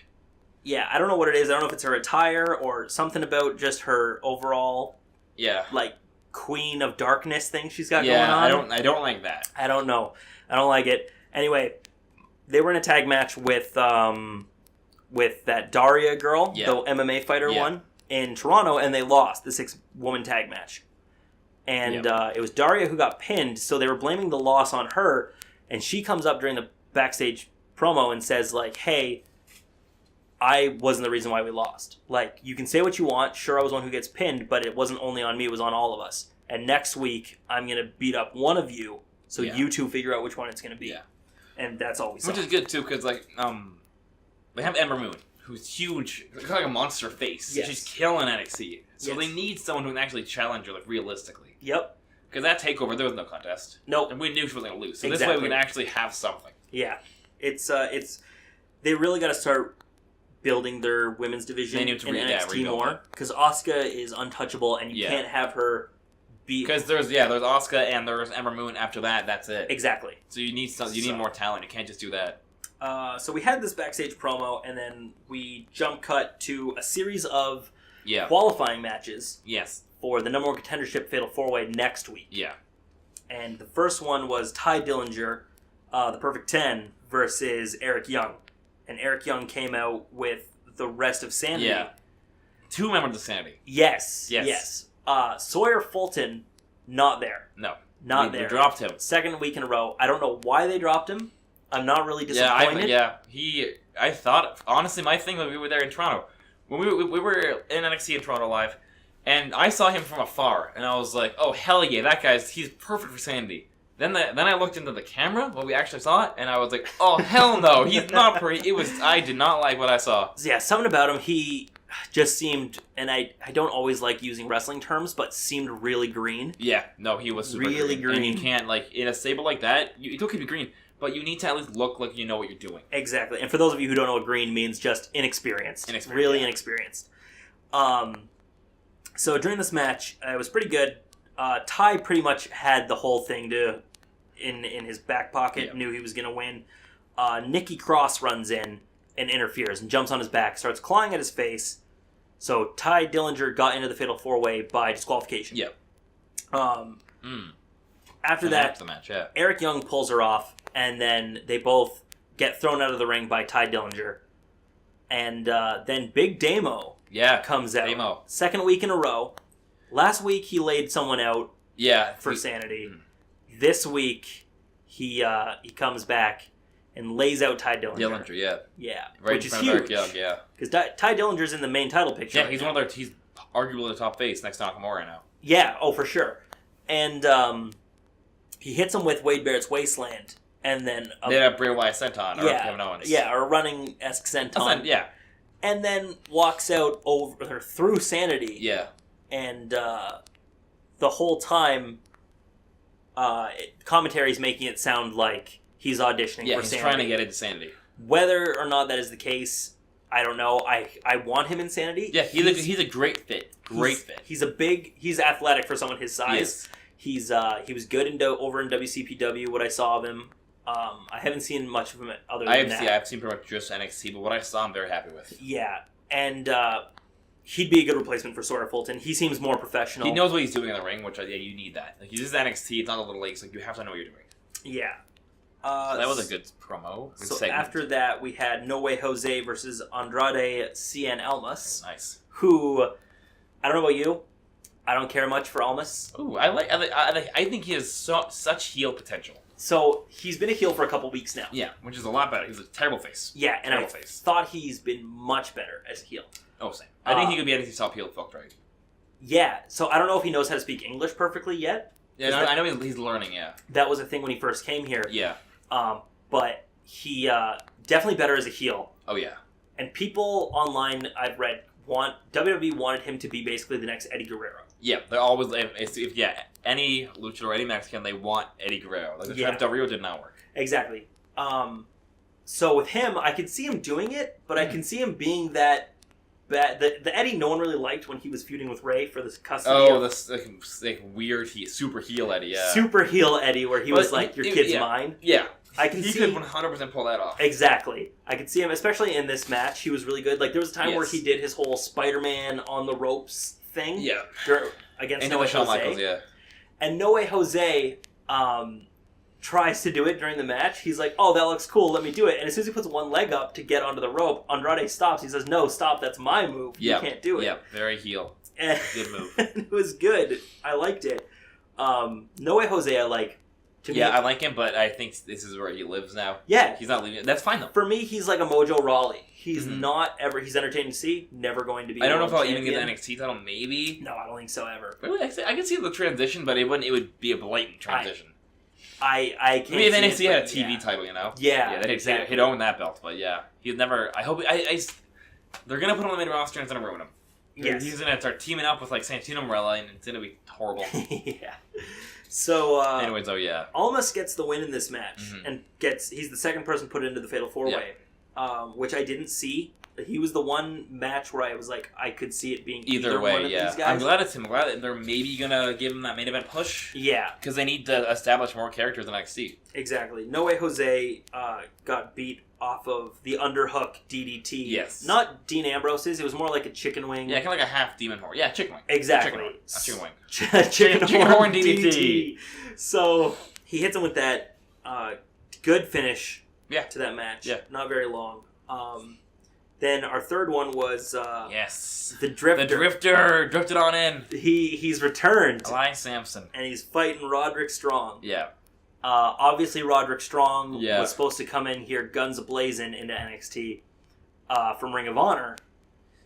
Yeah, I don't know what it is. I don't know if it's her attire or something about just her overall... Yeah. Like, Queen of Darkness thing she's got going on. I don't like that. I don't know. I don't like it. Anyway, they were in a tag match with that Daria girl, the MMA fighter one, in Toronto, and they lost the 6-woman tag match. And it was Daria who got pinned, so they were blaming the loss on her, and she comes up during the backstage promo and says, like, hey, I wasn't the reason why we lost. Like, you can say what you want, sure I was one who gets pinned, but it wasn't only on me, it was on all of us. And next week, I'm going to beat up one of you, so you two figure out which one it's going to be. Yeah. And that's all we saw. Which is good, too, because, like, they have Ember Moon, who's huge, like a monster face. Yes. She's killing NXT. So they need someone who can actually challenge her, like, realistically. Yep. Because that takeover, there was no contest. Nope. And we knew she was going to lose. So this way we can actually have something. Yeah. It's they really got to start building their women's division in NXT more. Because Asuka is untouchable, and you can't have her be... Because there's Asuka and there's Ember Moon after that, that's it. Exactly. So you need more talent. You can't just do that. So we had this backstage promo, and then we jump cut to a series of qualifying matches. Yes. For the number one contendership Fatal 4-Way next week. Yeah. And the first one was Ty Dillinger, the Perfect 10, versus Eric Young. And Eric Young came out with the rest of Sanity. Yeah. 2 members of Sanity. Yes. Sawyer Fulton, not there. No. Not there. They dropped him. Second week in a row. I don't know why they dropped him. I'm not really disappointed. I thought, honestly, my thing when we were there in Toronto, when we were in NXT in Toronto live, and I saw him from afar, and I was like, oh, hell yeah, he's perfect for Sanity. Then I looked into the camera when we actually saw it, and I was like, oh, hell no, he's not pretty. I did not like what I saw. Yeah, something about him, he just seemed, and I don't always like using wrestling terms, but seemed really green. Yeah, no, he was super really green. And you can't, like, in a stable like that, it don't keep you green, but you need to at least look like you know what you're doing. Exactly. And for those of you who don't know what green means, just inexperienced. Really inexperienced. So during this match, it was pretty good. Ty pretty much had the whole thing in his back pocket, knew he was going to win. Nikki Cross runs in and interferes and jumps on his back, starts clawing at his face. So Ty Dillinger got into the Fatal 4-Way by disqualification. Yeah. After that, the match, Eric Young pulls her off, and then they both get thrown out of the ring by Ty Dillinger. And then Big Damo comes out. Damo. Second week in a row. Last week he laid someone out for sanity. This week he comes back and lays out Ty Dillinger. Yeah. Right, which is huge. Because Ty Dillinger's in the main title picture. Yeah, he's he's arguably the top face next to Nakamura now. Yeah, for sure. And he hits him with Wade Barrett's Wasteland, and then they had a Bray Wyatt senton or Kevin Owens. Yeah, or a running-esque senton. And then walks out through sanity. Yeah. And the whole time, commentary's making it sound like he's auditioning for sanity. Yeah, he's trying to get into sanity. Whether or not that is the case, I don't know. I want him in sanity. Yeah, he's a great fit. He's athletic for someone his size. Yes. He was good over in WCPW, what I saw of him. I haven't seen much of him other than that. I've seen pretty much just NXT, but what I saw I'm very happy with. Yeah, and he'd be a good replacement for Sawyer Fulton. He seems more professional. He knows what he's doing in the ring, which you need that. Like, he's just NXT, it's not a little league, so you have to know what you're doing. Yeah. So that was a good promo. After that, we had No Way Jose versus Andrade Cien Almas. Nice. Who, I don't know about you, I don't care much for Almas. Ooh, I think he has such heel potential. So, he's been a heel for a couple weeks now. Yeah, which is a lot better. He's a terrible face. Yeah, and I thought he's been much better as a heel. Oh, same. I think he could be NXT top heel felt right. Yeah, so I don't know if he knows how to speak English perfectly yet. Yeah, I know he's learning, That was a thing when he first came here. Yeah. But he definitely better as a heel. Oh, yeah. And people online, I've read, WWE wanted him to be basically the next Eddie Guerrero. Yeah, they're always, any luchador, any Mexican, they want Eddie Guerrero. Like, the Trent Del Rio did not work. Exactly. So with him, I could see him doing it, but I can see him being that bad. The Eddie no one really liked when he was feuding with Ray for this custody. Oh, this weird super heel Eddie, yeah. Super heel Eddie, where he was like, your kid's mine. Yeah. He could 100% pull that off. Exactly. I could see him, especially in this match. He was really good. Like, there was a time where he did his whole Spider-Man on the ropes thing. Yeah. Against No Way Jose. Michaels, And No Way Jose tries to do it during the match. He's like, oh, that looks cool, let me do it. And as soon as he puts one leg up to get onto the rope, Andrade stops. He says, no, stop, that's my move. You can't do it. Yeah, very heel. And good move. And it was good. I liked it. No Way Jose, I like. I like him, but I think this is where he lives now. Yeah. He's not leaving. That's fine, though. For me, he's like a Mojo Rawley. He's not ever... He's entertaining to see. Never going to be... I don't know if I'll even get the NXT title. Maybe. No, I don't think so, ever. Really? I can see the transition, but it would be a blatant transition. I can't maybe if NXT had a TV title, you know? Yeah, exactly. He'd own that belt, but yeah. He'd never... I hope... they're going to put him on the main roster and it's going to ruin him. Yes. He's going to start teaming up with, like, Santino Marella, and it's going to be horrible. Yeah. So, anyways, Almas gets the win in this match, and he's the second person put into the Fatal 4-Way, which I didn't see. He was the one match where I was like, I could see it being either way, one of these guys. I'm glad it's him. I'm glad that they're maybe going to give him that main event push. Yeah. Because they need to establish more characters in NXT. Exactly. No Way Jose got beat off of the underhook DDT. Yes. Not Dean Ambrose's. It was more like a chicken wing. Yeah, kind of like a half demon horn. Yeah, chicken wing. Exactly. Chicken wing. Chicken horn DDT. So he hits him with that good finish to that match. Yeah. Not very long. Then our third one was the Drifter. The Drifter drifted on in. He's returned. Elias Sampson. And he's fighting Roderick Strong. Yeah. Obviously, Roderick Strong was supposed to come in here guns a-blazing into NXT from Ring of Honor.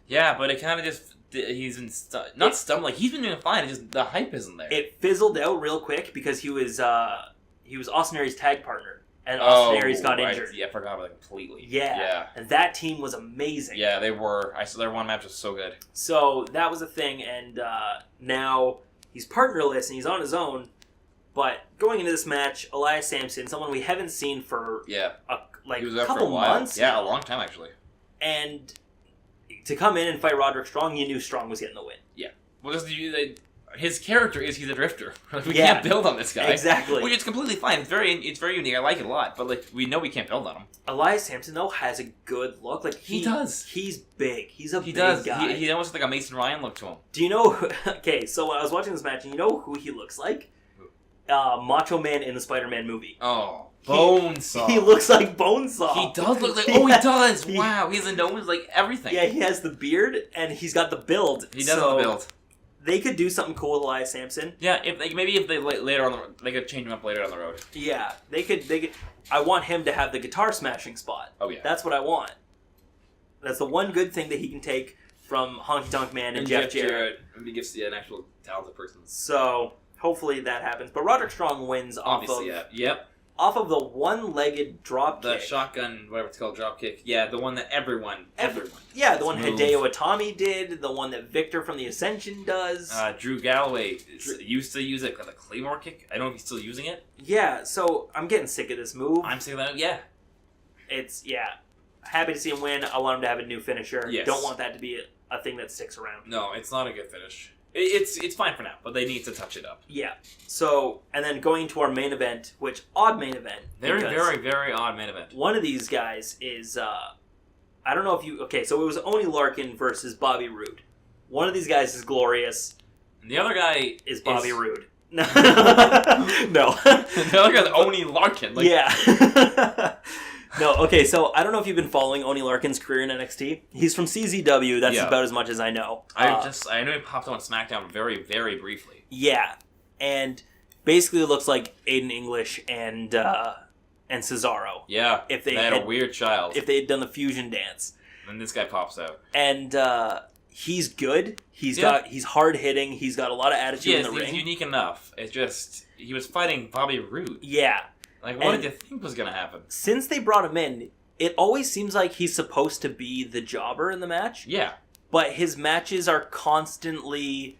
Yeah, but it kind of just... He's been... not stumbling. He's been doing fine. It's just the hype isn't there. It fizzled out real quick because he was he was Austin Aries' tag partner, and Austin Aries got injured. Yeah, I forgot about it completely. Yeah, and that team was amazing. Yeah, they were. I saw their one match was so good. So that was a thing, and now he's partnerless and he's on his own. But going into this match, Elias Samson, someone we haven't seen for a couple months. Yeah, a long time actually. And to come in and fight Roderick Strong, you knew Strong was getting the win. Yeah. Well, his character is he's a drifter. We can't build on this guy. Exactly. Which is completely fine. It's very unique. I like it a lot. But we know we can't build on him. Elias Samson though has a good look. He does. He's big. He's a big guy. He almost like a Mason Ryan look to him. Do you know? Okay, so when I was watching this match, you know who he looks like? Macho Man in the Spider-Man movie. Oh. Bonesaw. He looks like Bonesaw. He does look like... Oh, he does! Wow, he has a nose like everything. Yeah, he has the beard, and he's got the build. He does have the build. They could do something cool with Elias Samson. Yeah, if they later on they could change him up later on the road. Yeah, they could. I want him to have the guitar smashing spot. Oh, yeah. That's what I want. That's the one good thing that he can take from Honky Tonk Man and Jeff Jarrett. And he gives an actual talented person. So... hopefully that happens. But Roderick Strong wins off of the one-legged drop kick. The shotgun, whatever it's called, drop kick. Yeah, the one that everyone. Yeah, the one Hideo Itami did, the one that Victor from the Ascension does. Drew Galloway used to use it as a Claymore kick. I don't know if he's still using it. Yeah, so I'm getting sick of this move. I'm sick of that, yeah. Happy to see him win. I want him to have a new finisher. Yes. Don't want that to be a thing that sticks around. No, it's not a good finish. It's fine for now, but they need to touch it up. Yeah. So, and then going to our main event, which, odd main event. Very, very, very odd main event. One of these guys is, I don't know if you, okay, so it was Oney Larkin versus Bobby Roode. One of these guys is glorious. And the other guy is Bobby Roode. No. The other guy's Oney Larkin. Yeah. No, okay, so I don't know if you've been following Oney Larkin's career in NXT. He's from CZW, that's about as much as I know. I know he popped on SmackDown very, very briefly. Yeah, and basically it looks like Aiden English and Cesaro. Yeah, if they had a weird child. If they had done the fusion dance. And this guy pops out. And he's good. He's hard-hitting. He's got a lot of attitude in the ring. He's unique enough. It's just, he was fighting Bobby Roode. Yeah. What did you think was going to happen? Since they brought him in, it always seems like he's supposed to be the jobber in the match. Yeah. But his matches are constantly,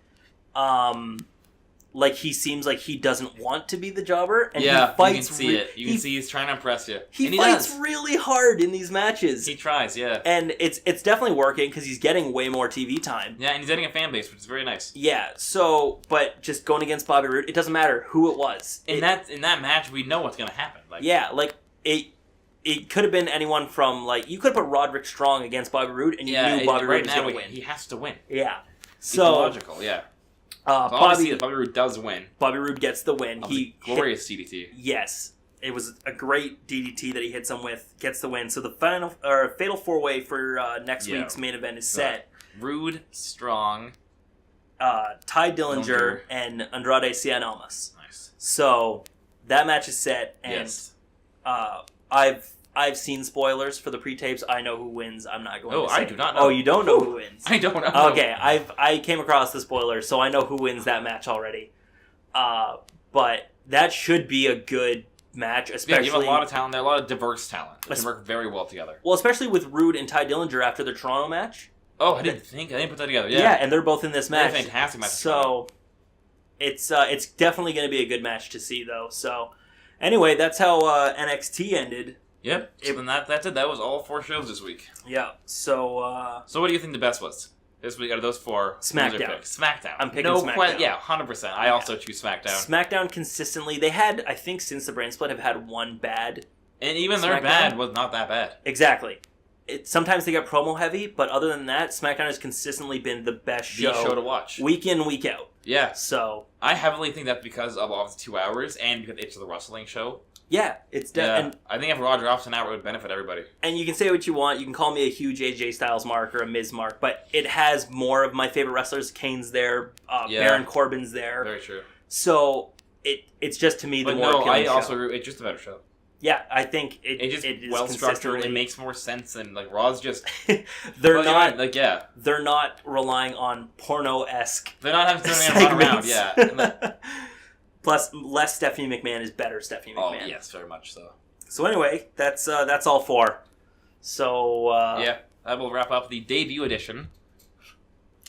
like he seems like he doesn't want to be the jobber. And he fights, you can see it. You can see he's trying to impress you. He fights really hard in these matches. He tries, yeah. And it's definitely working because he's getting way more TV time. Yeah, and he's getting a fan base, which is very nice. Yeah, so, but just going against Bobby Roode, it doesn't matter who it was. In that match, we know what's going to happen. It could have been anyone from, you could put Roderick Strong against Bobby Roode, and you knew Bobby Roode was going to win. He has to win. Yeah. It's logical, yeah. Bobby Roode does win. Bobby Roode gets the win. Glorious DDT. Yes. It was a great DDT that he hits him with. Gets the win. So the fatal 4-way for next week's main event is set. Roode, Strong, Ty Dillinger, and Andrade Cien Almas. Nice. So that match is set, and I've seen spoilers for the pre-tapes. I know who wins. I'm not going to say. I do not know. Oh, you don't know who wins? I don't know. Okay, I came across the spoilers, so I know who wins that match already. But that should be a good match, especially... you have a lot of talent there, a lot of diverse talent. They can work very well together. Well, especially with Roode and Ty Dillinger after their Toronto match. Oh, I didn't put that together. Yeah, and they're both in this match. They're fantastic match. So, it's definitely going to be a good match to see, though. So, anyway, that's how NXT ended. Yep. So then that's it. That was all 4 shows this week. Yeah. So. So what do you think the best was this week out of those 4? SmackDown. SmackDown. I'm picking SmackDown. Yeah, 100%. I also choose SmackDown. SmackDown consistently. They had, I think, since the brand split, have had one bad. And even their bad was not that bad. Exactly. Sometimes they get promo heavy, but other than that, SmackDown has consistently been the best show. The show to watch. Week in, week out. Yeah. So. I heavily think that's because of all the 2 hours and because it's the wrestling show. Yeah, it's and I think if Roger drops an hour, it would benefit everybody. And you can say what you want. You can call me a huge AJ Styles mark or a Miz mark, but it has more of my favorite wrestlers. Kane's there, Baron Corbin's there. Very true. So it's just to me the more appealing show. It's just a better show. Yeah, I think it is well structured. It makes more sense than Raw's just. They're not relying on porno-esque. They're not having to run around. Yeah. Plus, less Stephanie McMahon is better Stephanie McMahon. Oh, yes, very much so. So anyway, that's all 4. So that will wrap up the debut edition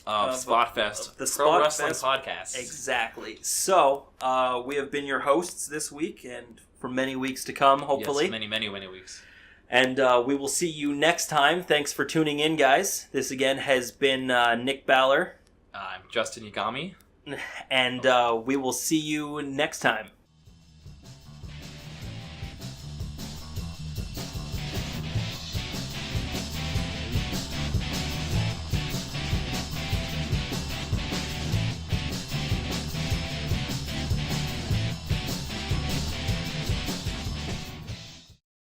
of Spotfest, the Pro Spotfest Wrestling Podcast. Exactly. So we have been your hosts this week, and for many weeks to come, hopefully. Yes, many weeks. And we will see you next time. Thanks for tuning in, guys. This again has been Nick Baller. I'm Justin Yagami. And we will see you next time.